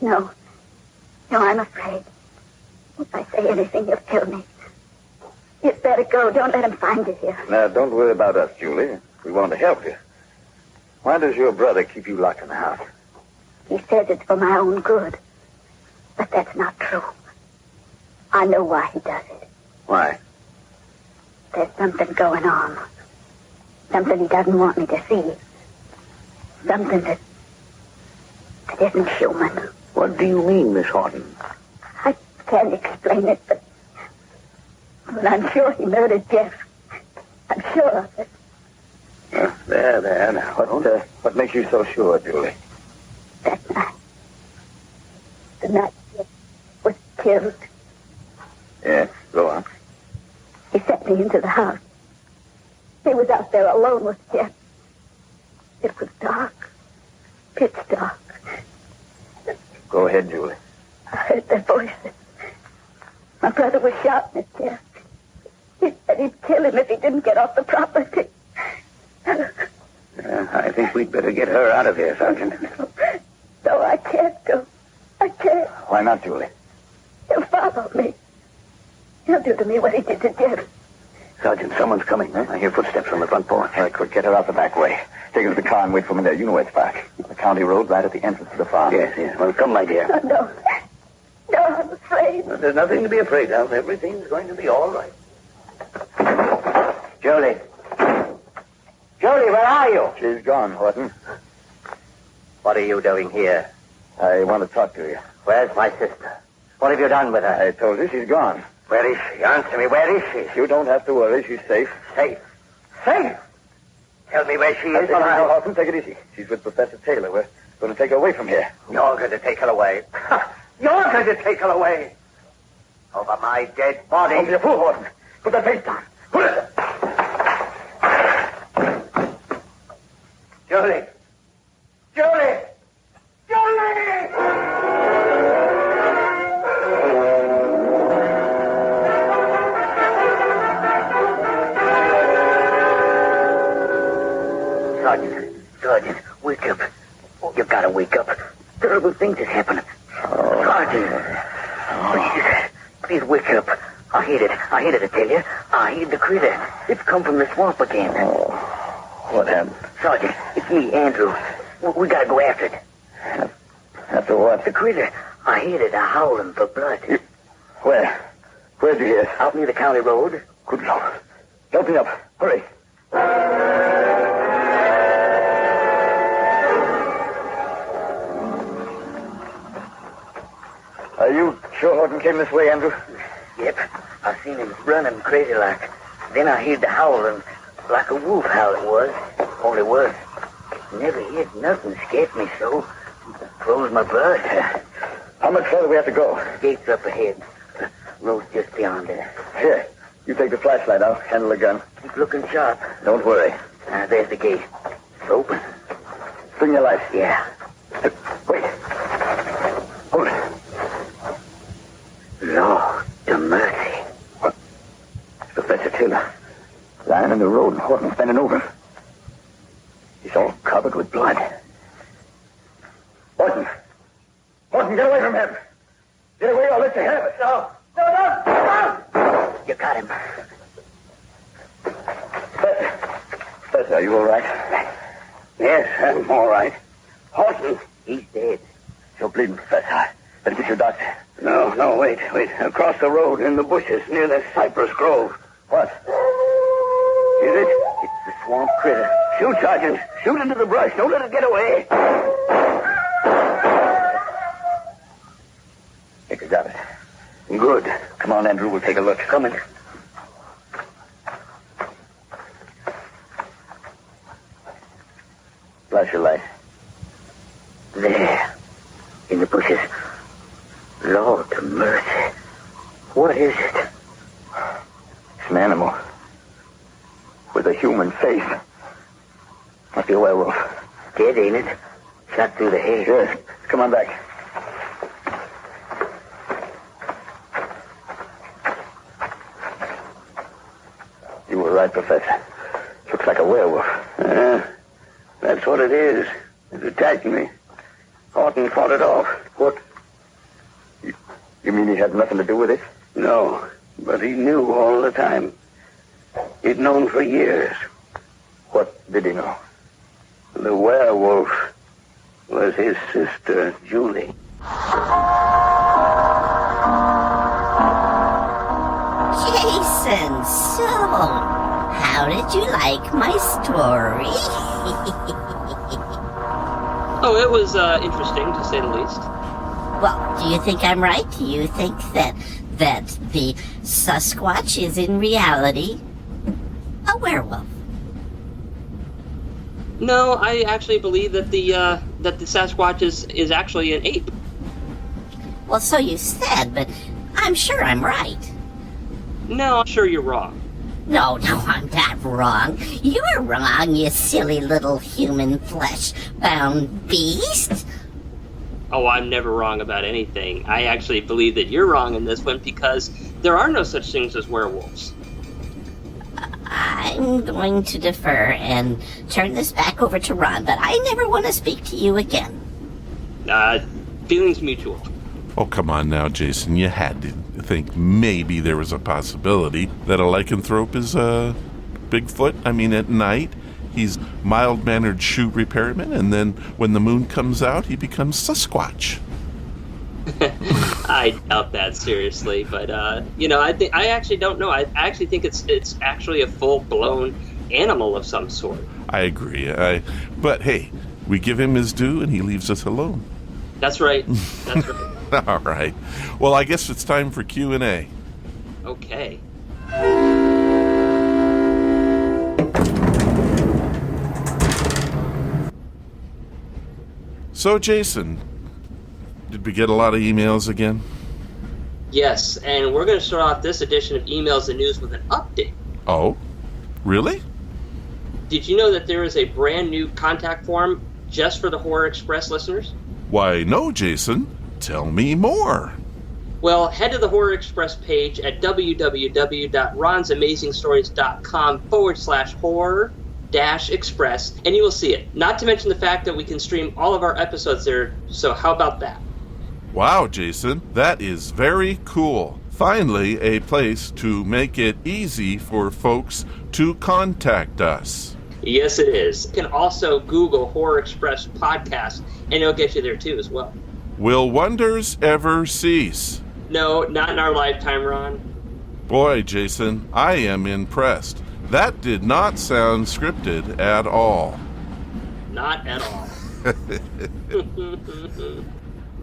No. No, I'm afraid. If I say anything, you'll kill me. You'd better go. Don't let him find you here. Now, don't worry about us, Julie. We want to help you. Why does your brother keep you locked in the house? He says it's for my own good. But that's not true. I know why he does it. Why? There's something going on. Something he doesn't want me to see. Something that isn't human. What do you mean, Miss Horton? I can't explain it, but I'm sure he murdered Jeff. I'm sure of it. There. Now, what makes you so sure, Julie? That night. The night Jeff was killed. Yeah, go on. He sent me into the house. He was out there alone with Jeff. It was dark. Pitch dark. Go ahead, Julie. I heard their voices. My brother was shouting at Jeff. He said he'd kill him if he didn't get off the property. I think we'd better get her out of here, Sergeant. No, I can't go. I can't. Why not, Julie? He'll follow me. He'll do to me what he did to Jeff. Sergeant, someone's coming. Huh? I hear footsteps on the front porch. All right, quick, get her out the back way. Take her to the car and wait for me there. You know where it's parked. The county road right at the entrance to the farm. Yes. Well, come, my dear. No, I'm afraid. Well, there's nothing to be afraid of. Everything's going to be all right. Julie. Julie, where are you? She's gone, Horton. What are you doing here? I want to talk to you. Where's my sister? What have you done with her? I told you she's gone. Where is she? Answer me. Where is she? You don't have to worry. She's safe. Safe. Safe? Tell me where she is. Take it easy, Horton. Take it easy. She's with Professor Taylor. We're going to take her away from here. You're going to take her away. You're going to take her away. Over my dead body. Don't be a fool, Horton. Put that face down. Put it. Julie. Julie. Julie! Sergeant, wake up. Oh, you gotta wake up. Terrible things is happening. Sergeant. Please wake up. I hate it, I tell you. I hate the critter. It's come from the swamp again. Oh, what happened? Sergeant, it's me, Andrew. We gotta go after it. After what? The critter. I hate it, howling for blood. Where? Where'd you hear? Out near the county road. Good Lord. Help me up. Hurry. Are you sure Horton came this way, Andrew? Yep. I seen him running crazy like. Then I heard the howling, like a wolf howl it was. Only worse. Never heard nothing scared me so. Froze my blood. How much further we have to go? Gates up ahead. Road's just beyond there. Here, you take the flashlight. I'll handle the gun. Keep looking sharp. Don't worry. There's the gate. It's open. Bring your light. Yeah. Wait. Hold it. Lord, the mercy. What? It's Professor Taylor. Lying in the road and Horton standing over him. He's all covered with blood. Horton! Horton, get away from him! Get away or I'll let you have it. No! You got him. Professor, are you all right? Yes, I'm all right. Horton, he's dead. You're bleeding, Professor. Better get your doctor. No, wait. Across the road in the bushes near the cypress grove. What? Is it? It's the swamp critter. Shoot, Sergeant. Shoot into the brush. Don't let it get away. Think I got it. Good. Come on, Andrew. We'll take a look. Come in. Flash your light. There. In the bushes. Lord of mercy. What is it? It's an animal. With a human face. Must be a werewolf. Dead, ain't it? Shot through the head. Yes. Come on back. You were right, Professor. Looks like a werewolf. That's what it is. It attacked me. Horton fought it off. What? You mean he had nothing to do with it? No, but he knew all the time. He'd known for years. What did he know? The werewolf was his sister, Julie. Jason, so, how did you like my story? Oh, it was interesting, to say the least. Well, do you think I'm right? Do you think that the Sasquatch is in reality a werewolf? No, I actually believe that the Sasquatch is actually an ape. Well, so you said, but I'm sure I'm right. No, I'm sure you're wrong. No, I'm not wrong. You're wrong, you silly little human flesh-bound beast. Oh, I'm never wrong about anything. I actually believe that you're wrong in this one because there are no such things as werewolves. I'm going to defer and turn this back over to Ron, but I never want to speak to you again. Feelings mutual. Oh, come on now, Jason. You had to think maybe there was a possibility that a lycanthrope is a Bigfoot. I mean, at night, he's mild-mannered shoe repairman, and then when the moon comes out, he becomes Sasquatch. I doubt that seriously, but I actually don't know. I actually think it's actually a full-blown animal of some sort. I agree. But hey, we give him his due, and he leaves us alone. That's right. That's right. All right. Well, I guess it's time for Q&A. Okay. So, Jason, did we get a lot of emails again? Yes, and we're going to start off this edition of Emails and News with an update. Oh? Really? Did you know that there is a brand new contact form just for the Horror Express listeners? Why, no, Jason. Tell me more. Well, head to the Horror Express page at www.ronsamazingstories.com/horror-express, and you will see it. Not to mention the fact that we can stream all of our episodes there, so how about that? Wow, Jason, that is very cool. Finally, a place to make it easy for folks to contact us. Yes, it is. You can also Google Horror Express Podcast, and it'll get you there too as well. Will wonders ever cease? No, not in our lifetime, Ron. Boy, Jason, I am impressed. That did not sound scripted at all. Not at all.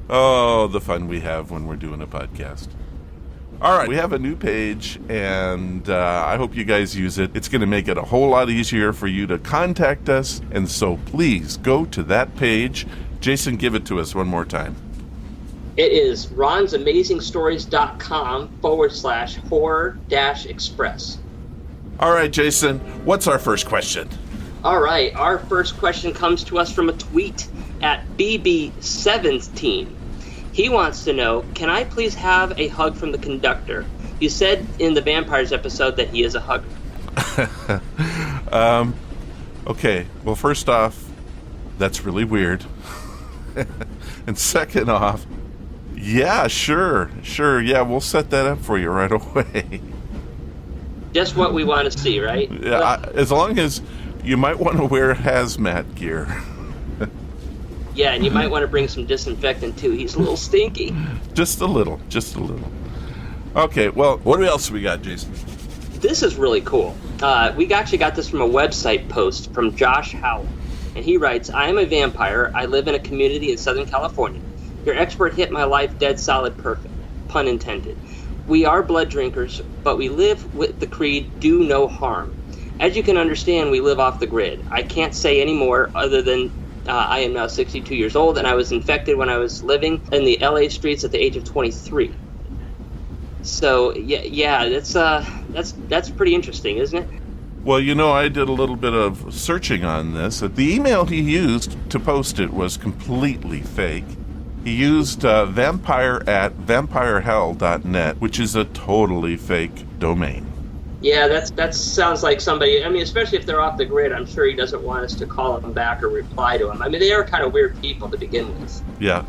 Oh, the fun we have when we're doing a podcast. All right, we have a new page, and I hope you guys use it. It's going to make it a whole lot easier for you to contact us, and so please go to that page. Jason, give it to us one more time. It is ronsamazingstories.com/horror-express. All right, Jason, what's our first question? All right, our first question comes to us from a tweet at BB17. He wants to know, can I please have a hug from the conductor? You said in the Vampires episode that he is a hugger. Okay, well, first off, that's really weird. And second off, yeah, sure, yeah, we'll set that up for you right away. Just what we want to see, right? Yeah, as long as you might want to wear hazmat gear. Yeah, and you might want to bring some disinfectant too. He's a little stinky. Just a little. Okay, well, what else we got, Jason? This is really cool. We actually got this from a website post from Josh Howell. And he writes, I am a vampire. I live in a community in Southern California. Your expert hit my life dead solid perfect. Pun intended. We are blood drinkers, but we live with the creed, do no harm. As you can understand, we live off the grid. I can't say any more other than I am now 62 years old, and I was infected when I was living in the LA streets at the age of 23. So, yeah, that's pretty interesting, isn't it? Well, I did a little bit of searching on this. The email he used to post it was completely fake. He used vampire@vampirehell.net, which is a totally fake domain. Yeah, that sounds like somebody, I mean, especially if they're off the grid, I'm sure he doesn't want us to call him back or reply to him. I mean, they are kind of weird people to begin with. Yeah.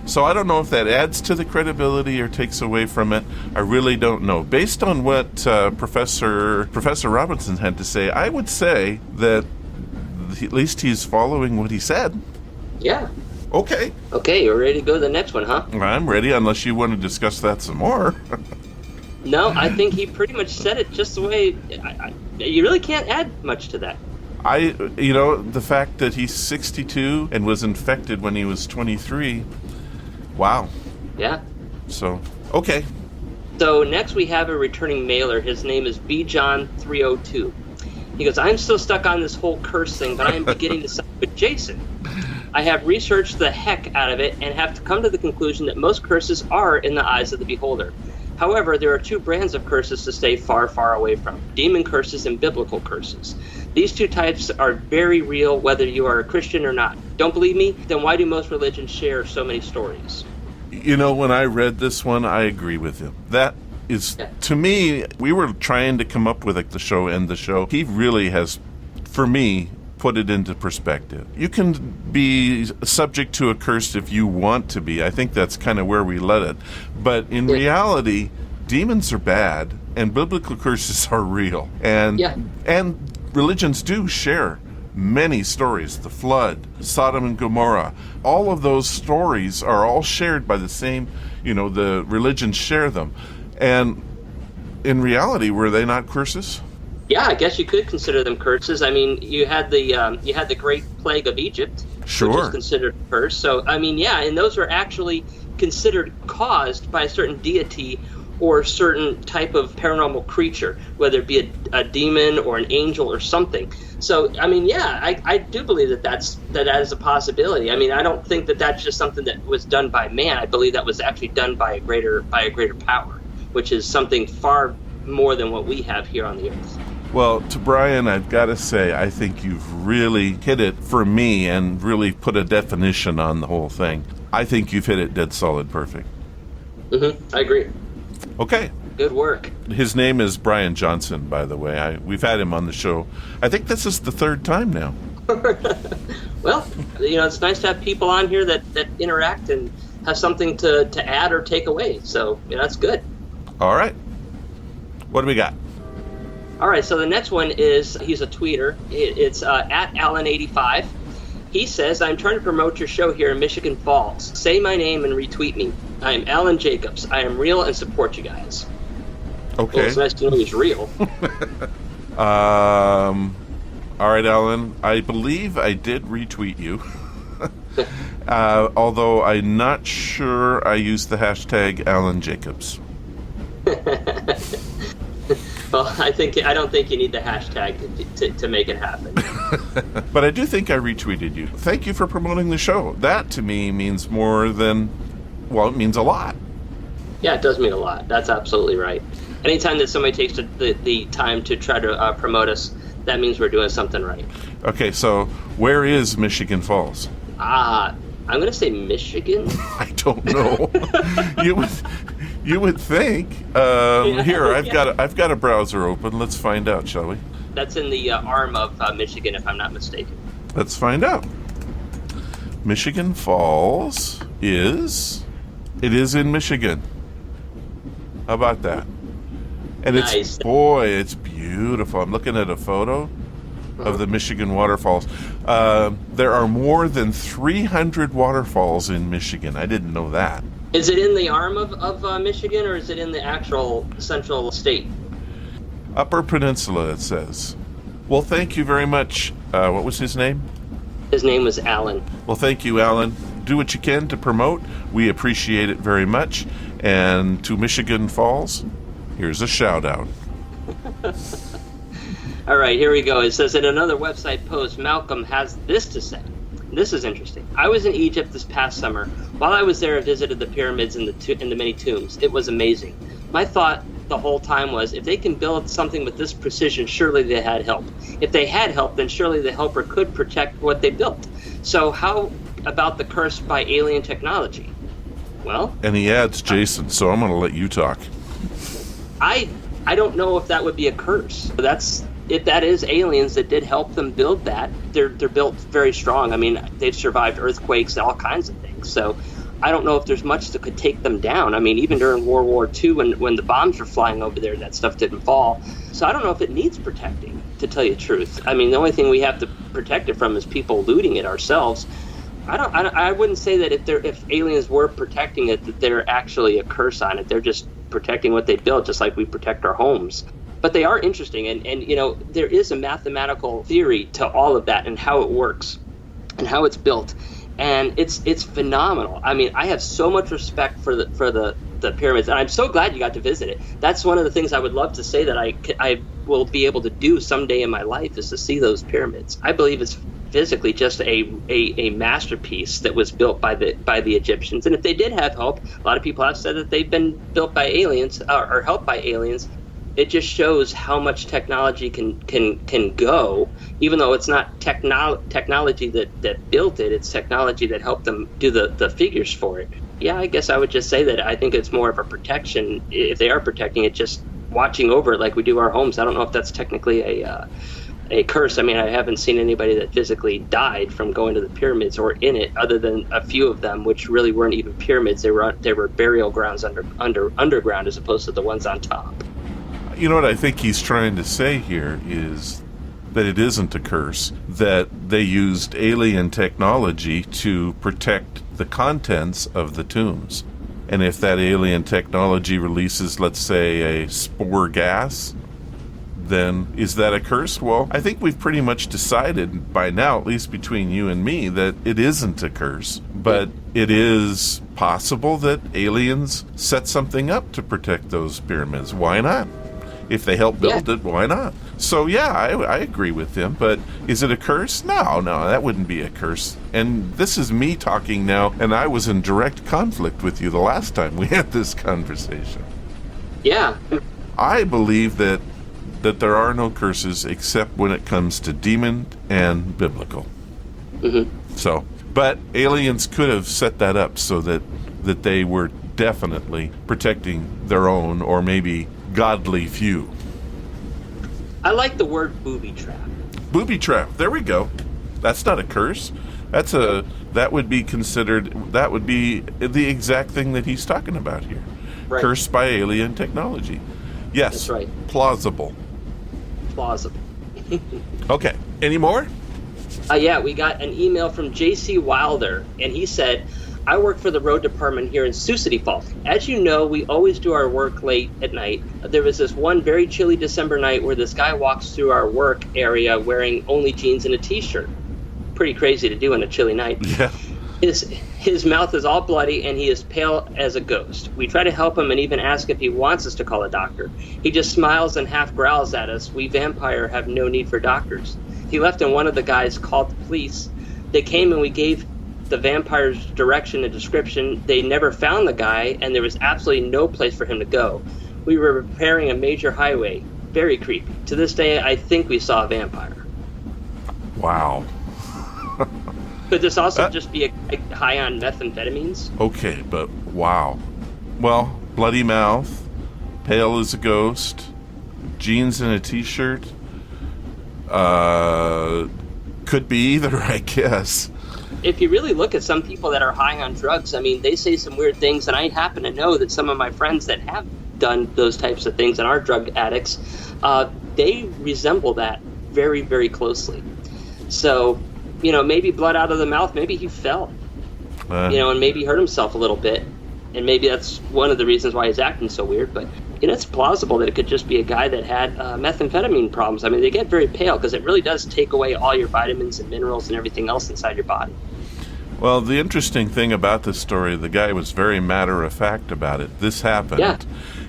So I don't know if that adds to the credibility or takes away from it. I really don't know. Based on what Professor Robinson had to say, I would say that at least he's following what he said. Yeah. Okay. Okay, you're ready to go to the next one, huh? I'm ready, unless you want to discuss that some more. No, I think he pretty much said it just the way... you really can't add much to that. The fact that he's 62 and was infected when he was 23... Wow. Yeah. So, okay. So next we have a returning mailer. His name is bjohn302. He goes, I'm still stuck on this whole curse thing, but I am beginning to side with Jason. I have researched the heck out of it and have to come to the conclusion that most curses are in the eyes of the beholder. However, there are two brands of curses to stay far, far away from: demon curses and biblical curses. These two types are very real, whether you are a Christian or not. Don't believe me? Then why do most religions share so many stories? When I read this one, I agree with him. That is, to me, we were trying to come up with the show, end the show. He really has, for me, put it into perspective. You can be subject to a curse if you want to be. I think that's kind of where we let it. But in reality, demons are bad and biblical curses are real. And religions do share many stories. The flood, Sodom and Gomorrah, all of those stories are all shared by the same, the religions share them. And in reality, were they not curses? Yeah, I guess you could consider them curses. I mean, you had the Great Plague of Egypt, sure, which is considered a curse. So, I mean, yeah, and those are actually considered caused by a certain deity or a certain type of paranormal creature, whether it be a demon or an angel or something. So, I mean, yeah, I do believe that is a possibility. I mean, I don't think that that's just something that was done by man. I believe that was actually done by a greater power, which is something far more than what we have here on the earth. Well, to Brian, I've got to say, I think you've really hit it for me and really put a definition on the whole thing. I think you've hit it dead solid perfect. I agree. Okay. Good work. His name is Brian Johnson, by the way. We've had him on the show. I think this is the third time now. Well, it's nice to have people on here that interact and have something to add or take away. So, that's good. All right. What do we got? All right, so the next one is, he's a tweeter. It's at Alan85. He says, I'm trying to promote your show here in Michigan Falls. Say my name and retweet me. I am Alan Jacobs. I am real and support you guys. Okay. Well, it's nice to know he's real. All right, Alan. I believe I did retweet you. Although I'm not sure I used the hashtag Alan Jacobs. Well, I don't think you need the hashtag to make it happen. But I do think I retweeted you. Thank you for promoting the show. That, to me, means more than... Well, it means a lot. Yeah, it does mean a lot. That's absolutely right. Anytime that somebody takes the time to try to promote us, that means we're doing something right. Okay, so where is Michigan Falls? I'm going to say Michigan. I don't know. You would think. Here, I've got a browser open. Let's find out, shall we? That's in the arm of Michigan, if I'm not mistaken. Let's find out. Michigan Falls is in Michigan. How about that? And nice. It's beautiful. I'm looking at a photo of the Michigan waterfalls. There are more than 300 waterfalls in Michigan. I didn't know that. Is it in the arm of Michigan, or is it in the actual central state? Upper Peninsula, it says. Well, thank you very much. What was his name? His name was Alan. Well, thank you, Alan. Do what you can to promote. We appreciate it very much. And to Michigan Falls, here's a shout out. All right, here we go. It says in another website post, Malcolm has this to say. This is interesting. I was in Egypt this past summer. While I was there, I visited the pyramids and the many tombs. It was amazing. My thought the whole time was, if they can build something with this precision, surely they had help. If they had help, then surely the helper could protect what they built. So how about the curse by alien technology? Well... And he adds Jason, so I'm going to let you talk. I don't know if that would be a curse. If that is aliens that did help them build that, they're built very strong. I mean, they've survived earthquakes and all kinds of things. So I don't know if there's much that could take them down. I mean, even during World War II, when the bombs were flying over there, that stuff didn't fall. So I don't know if it needs protecting, to tell you the truth. I mean, the only thing we have to protect it from is people looting it ourselves. I wouldn't say that if aliens were protecting it, that they're actually a curse on it. They're just protecting what they built, just like we protect our homes. But they are interesting, and you know, there is a mathematical theory to all of that and how it works and how it's built, and it's phenomenal. I mean, I have so much respect for the pyramids, and I'm so glad you got to visit it. That's one of the things I would love to say that I will be able to do someday in my life, is to see those pyramids. I believe it's physically just a masterpiece that was built by the Egyptians. And if they did have help, a lot of people have said that they've been built by aliens or helped by aliens. It just shows how much technology can go, even though it's not technology that built it. It's technology that helped them do the figures for it. Yeah, I guess I would just say that I think it's more of a protection. If they are protecting it, just watching over it like we do our homes. I don't know if that's technically a curse. I mean, I haven't seen anybody that physically died from going to the pyramids or in it, other than a few of them, which really weren't even pyramids. They were burial grounds underground as opposed to the ones on top. You know what I think he's trying to say here is that it isn't a curse, that they used alien technology to protect the contents of the tombs. And if that alien technology releases, let's say, a spore gas, then is that a curse? Well, I think we've pretty much decided by now, at least between you and me, that it isn't a curse. But it is possible that aliens set something up to protect those pyramids. Why not? If they help build it, why not? So, yeah, I agree with him. But is it a curse? No, that wouldn't be a curse. And this is me talking now, and I was in direct conflict with you the last time we had this conversation. Yeah. I believe that there are no curses except when it comes to demon and biblical. Mm-hmm. So, but aliens could have set that up so that they were definitely protecting their own, or maybe godly few. I like the word booby trap. Booby trap. There we go. That's not a curse. That would be the exact thing that he's talking about here. Right. Cursed by alien technology. Yes. That's right. Plausible. Okay. Any more? Yeah, we got an email from J.C. Wilder, and he said, I work for the road department here in Sioux City Falls. As you know, we always do our work late at night. There was this one very chilly December night where this guy walks through our work area wearing only jeans and a t-shirt. Pretty crazy to do on a chilly night. Yeah. His mouth is all bloody and he is pale as a ghost. We try to help him and even ask if he wants us to call a doctor. He just smiles and half growls at us. We vampire have no need for doctors. He left and one of the guys called the police. They came and we gave the vampire's direction and description. They never found the guy, and there was absolutely no place for him to go. We were repairing a major highway. Very creepy. To this day, I think we saw a vampire. Wow. Could this also just be a high on methamphetamines? Okay, but wow. Well, bloody mouth, pale as a ghost, jeans and a t-shirt. Could be either, I guess. If you really look at some people that are high on drugs, I mean, they say some weird things, and I happen to know that some of my friends that have done those types of things and are drug addicts, they resemble that very, very closely. So, you know, maybe blood out of the mouth, maybe he fell, and maybe he hurt himself a little bit, and maybe that's one of the reasons why he's acting so weird, but it's plausible that it could just be a guy that had methamphetamine problems. I mean, they get very pale because it really does take away all your vitamins and minerals and everything else inside your body. Well, the interesting thing about this story, the guy was very matter-of-fact about it. This happened. Yeah.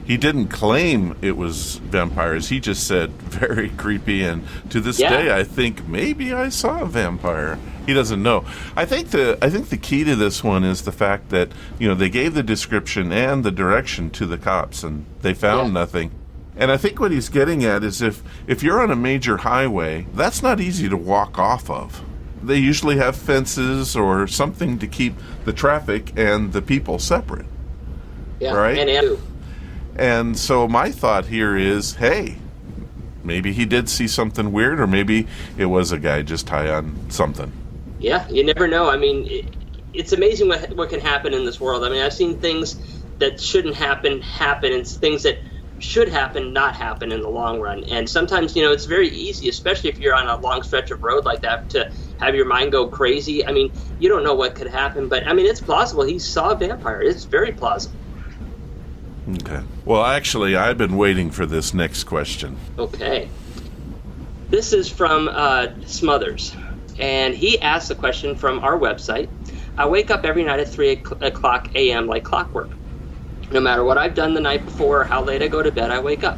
He didn't claim it was vampires. He just said, very creepy, and to this day, I think maybe I saw a vampire. He doesn't know. I think the key to this one is the fact that, they gave the description and the direction to the cops, and they found nothing. And I think what he's getting at is if you're on a major highway, that's not easy to walk off of. They usually have fences or something to keep the traffic and the people separate. Yeah, right? And so my thought here is, hey, maybe he did see something weird, or maybe it was a guy just high on something. Yeah, you never know. I mean, it's amazing what can happen in this world. I mean, I've seen things that shouldn't happen, and things that should happen, not happen in the long run. And sometimes, it's very easy, especially if you're on a long stretch of road like that, to have your mind go crazy. I mean, you don't know what could happen, but I mean, it's plausible. He saw a vampire. It's very plausible. Okay. Well, actually, I've been waiting for this next question. Okay. This is from Smothers, and he asked the question from our website. I wake up every night at 3 o'clock a.m. like clockwork. No matter what I've done the night before or how late I go to bed, I wake up.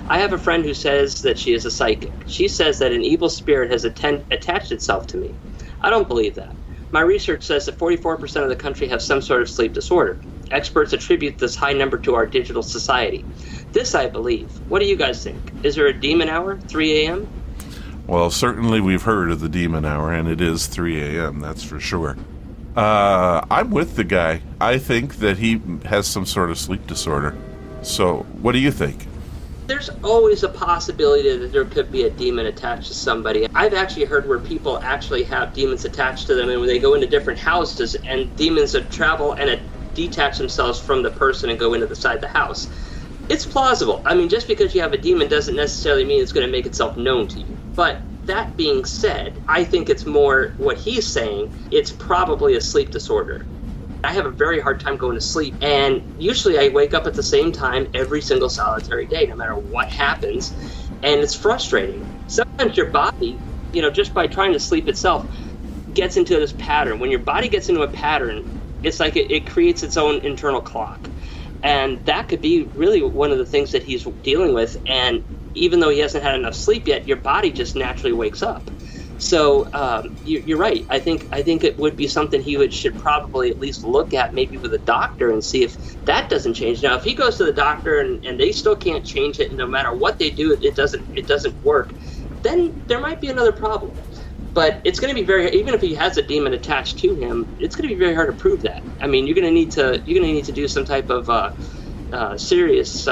I have a friend who says that she is a psychic. She says that an evil spirit has attached itself to me. I don't believe that. My research says that 44% of the country have some sort of sleep disorder. Experts attribute this high number to our digital society. This I believe. What do you guys think? Is there a demon hour, 3 a.m.? Well, certainly we've heard of the demon hour, and it is 3 a.m., that's for sure. I'm with the guy. I think that he has some sort of sleep disorder. So, what do you think? There's always a possibility that there could be a demon attached to somebody. I've actually heard where people actually have demons attached to them, and when they go into different houses, and demons that travel and detach themselves from the person and go into the side of the house. It's plausible. I mean, just because you have a demon doesn't necessarily mean it's going to make itself known to you. But that being said, I think it's more what he's saying. It's probably a sleep disorder. I have a very hard time going to sleep, and usually I wake up at the same time every single solitary day, no matter what happens, and it's frustrating. Sometimes your body, just by trying to sleep itself, gets into this pattern. When your body gets into a pattern, it's like it creates its own internal clock, and that could be really one of the things that he's dealing with. And even though he hasn't had enough sleep yet, your body just naturally wakes up. So you're right. I think it would be something he should probably at least look at, maybe with a doctor, and see if that doesn't change. Now, if he goes to the doctor and they still can't change it, and no matter what they do, it doesn't work, then there might be another problem. But it's going to be even if he has a demon attached to him, it's going to be very hard to prove that. I mean, you're going to need to do some type of serious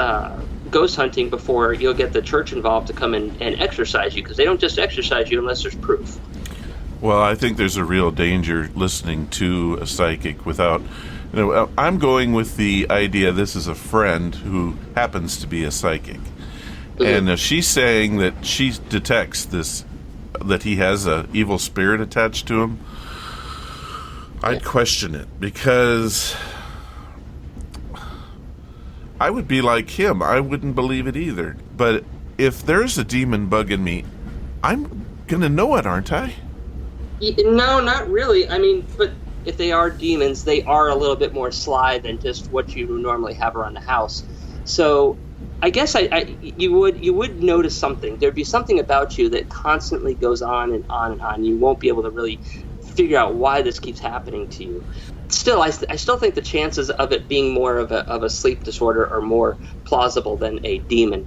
ghost hunting before you'll get the church involved to come in and exorcise you, because they don't just exorcise you unless there's proof. Well, I think there's a real danger listening to a psychic without... I'm going with the idea this is a friend who happens to be a psychic. Mm-hmm. And she's saying that she detects this, that he has an evil spirit attached to him. I'd question it, because I would be like him. I wouldn't believe it either. But if there's a demon bugging me, I'm going to know it, aren't I? No, not really. I mean, but if they are demons, they are a little bit more sly than just what you normally have around the house. So I guess you would notice something. There'd be something about you that constantly goes on and on and on. You won't be able to really figure out why this keeps happening to you. Still, I still think the chances of it being more of a sleep disorder are more plausible than a demon.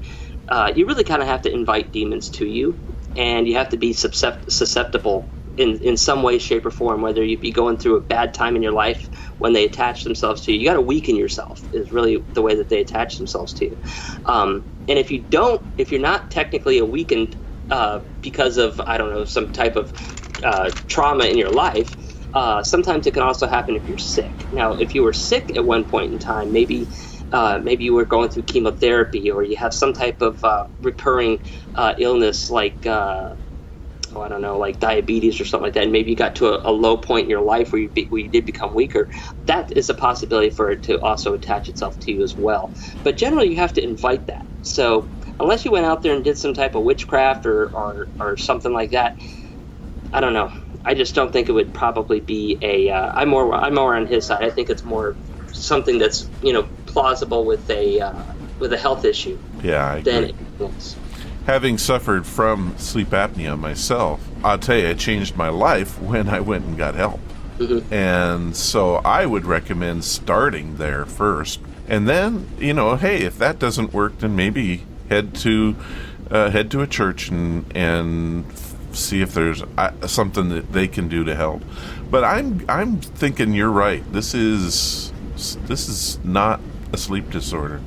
You really kind of have to invite demons to you, and you have to be susceptible in some way, shape, or form, whether you be going through a bad time in your life when they attach themselves to you. You got to weaken yourself is really the way that they attach themselves to you. And if you're not technically awakened because of, I don't know, some type of trauma in your life, sometimes it can also happen if you're sick. Now, if you were sick at one point in time, maybe you were going through chemotherapy, or you have some type of recurring illness like like diabetes or something like that, and maybe you got to a low point in your life where you did become weaker. That is a possibility for it to also attach itself to you as well. But generally, you have to invite that. So unless you went out there and did some type of witchcraft or something like that, I don't know. I just don't think it would probably be a. I'm more on his side. I think it's more something that's plausible with a health issue. Yeah, I agree. Having suffered from sleep apnea myself, I'll tell you, it changed my life when I went and got help. Mm-hmm. And so I would recommend starting there first, and then hey, if that doesn't work, then maybe head to a church and see if there's something that they can do to help. But I'm thinking you're right. This is not a sleep disorder.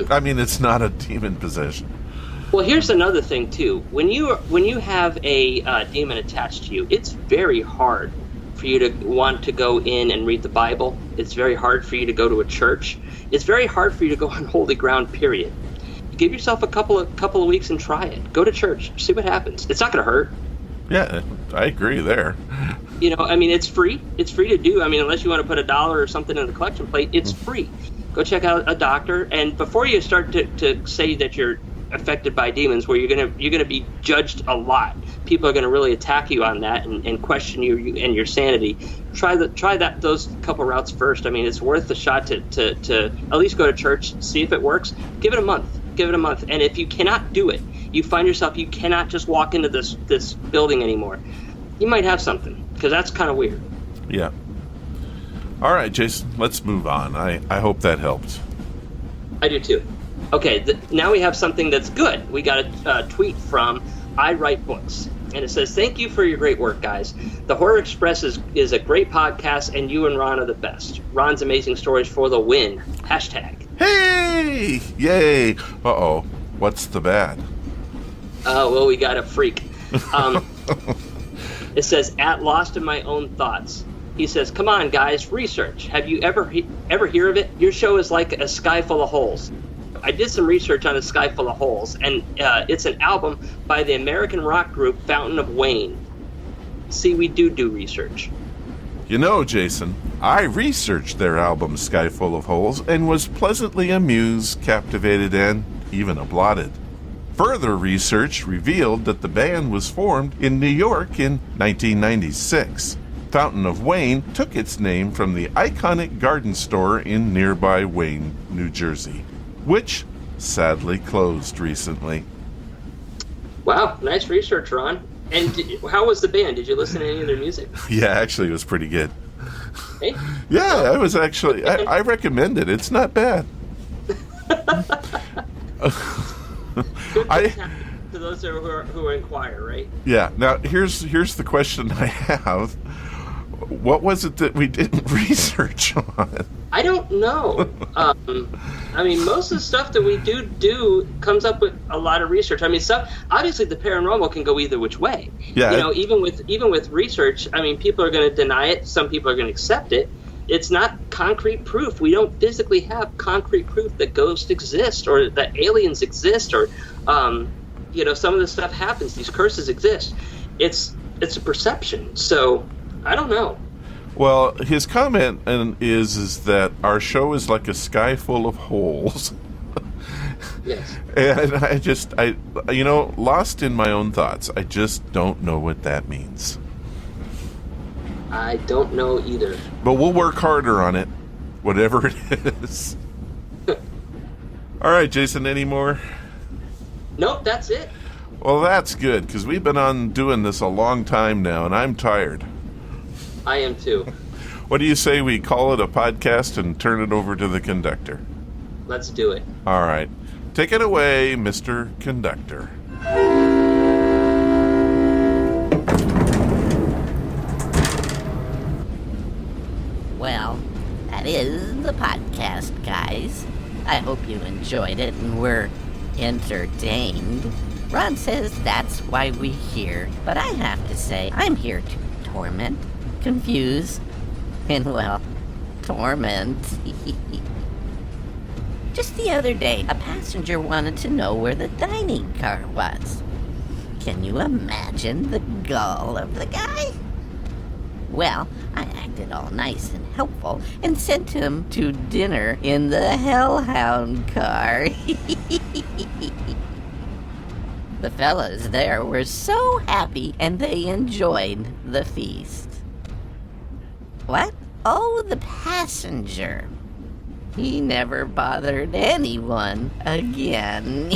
I mean, it's not a demon possession. Well, here's another thing too. When you have a demon attached to you, it's very hard for you to want to go in and read the Bible. It's very hard for you to go to a church. It's very hard for you to go on holy ground, period. Give yourself a couple of weeks and try it. Go to church. See what happens. It's not going to hurt. Yeah, I agree there. I mean, it's free. It's free to do. I mean, unless you want to put $1 or something in the collection plate, it's free. Go check out a doctor. And before you start to say that you're affected by demons, where you're gonna be judged a lot, people are going to really attack you on that and question you and your sanity. Try those couple routes first. I mean, it's worth the shot to at least go to church, see if it works. Give it a month. And if you cannot do it, you find yourself you cannot just walk into this building anymore, you might have something, because that's kind of weird. Yeah. All right, Jason, let's move on. I hope that helped. I do too. Okay, now we have something that's good. We got a tweet from I Write Books, and it says, "Thank you for your great work, guys. The Horror Express is a great podcast, and you and Ron are the best. Ron's amazing stories for the win. Hashtag." Hey! Yay! Uh-oh. What's the bad? Well, we got a freak. It says, "At lost in my own thoughts." He says, "Come on, guys, research. Have you ever hear of it? Your show is like a sky full of holes." I did some research on A Sky Full of Holes, and it's an album by the American rock group Fountain of Wayne. See, we do research. Jason, I researched their album Sky Full of Holes and was pleasantly amused, captivated, and even applauded. Further research revealed that the band was formed in New York in 1996. Fountain of Wayne took its name from the iconic garden store in nearby Wayne, New Jersey, which sadly closed recently. Wow, nice research, Ron. And how was the band? Did you listen to any of their music? Yeah, actually, it was pretty good. Hey? Yeah, I was actually... I recommend it. It's not bad. To those who inquire, right? Yeah. Now, here's the question I have. What was it that we didn't research on? I don't know. I mean, most of the stuff that we do comes up with a lot of research. I mean, obviously the paranormal can go either which way. Yeah. Even with research, I mean, people are going to deny it. Some people are going to accept it. It's not concrete proof. We don't physically have concrete proof that ghosts exist or that aliens exist or, some of this stuff happens. These curses exist. It's a perception. So I don't know. Well, his comment is that our show is like a sky full of holes. Yes. And I lost in my own thoughts. I just don't know what that means. I don't know either. But we'll work harder on it, whatever it is. All right, Jason, any more? Nope, that's it. Well, that's good, because we've been on doing this a long time now, and I'm tired. I am too. What do you say we call it a podcast and turn it over to the conductor? Let's do it. All right. Take it away, Mr. Conductor. Well, that is the podcast, guys. I hope you enjoyed it and were entertained. Ron says that's why we're here, but I have to say I'm here to torment, confuse, and, well, torment. Just the other day, a passenger wanted to know where the dining car was. Can you imagine the gall of the guy? Well, I acted all nice and helpful and sent him to dinner in the Hellhound car. The fellas there were so happy, and they enjoyed the feast. What? Oh, the passenger. He never bothered anyone again.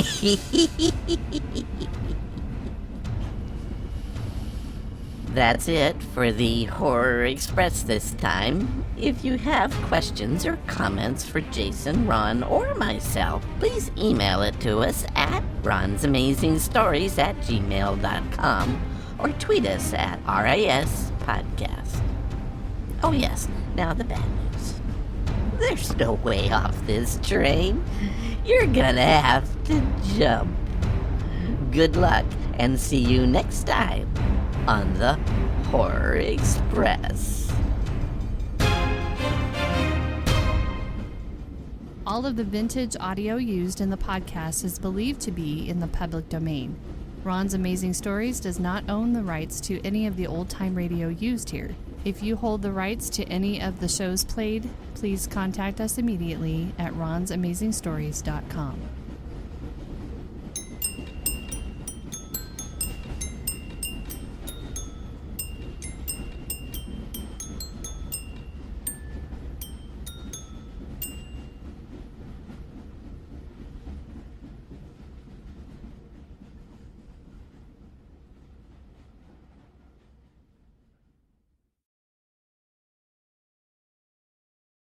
That's it for the Horror Express this time. If you have questions or comments for Jason, Ron, or myself, please email it to us at ronsamazingstories@gmail.com or tweet us at RAS Podcast. Oh yes, now the bad news. There's no way off this train. You're gonna have to jump. Good luck, and see you next time on the Horror Express. All of the vintage audio used in the podcast is believed to be in the public domain. Ron's Amazing Stories does not own the rights to any of the old-time radio used here. If you hold the rights to any of the shows played, please contact us immediately at ronsamazingstories.com.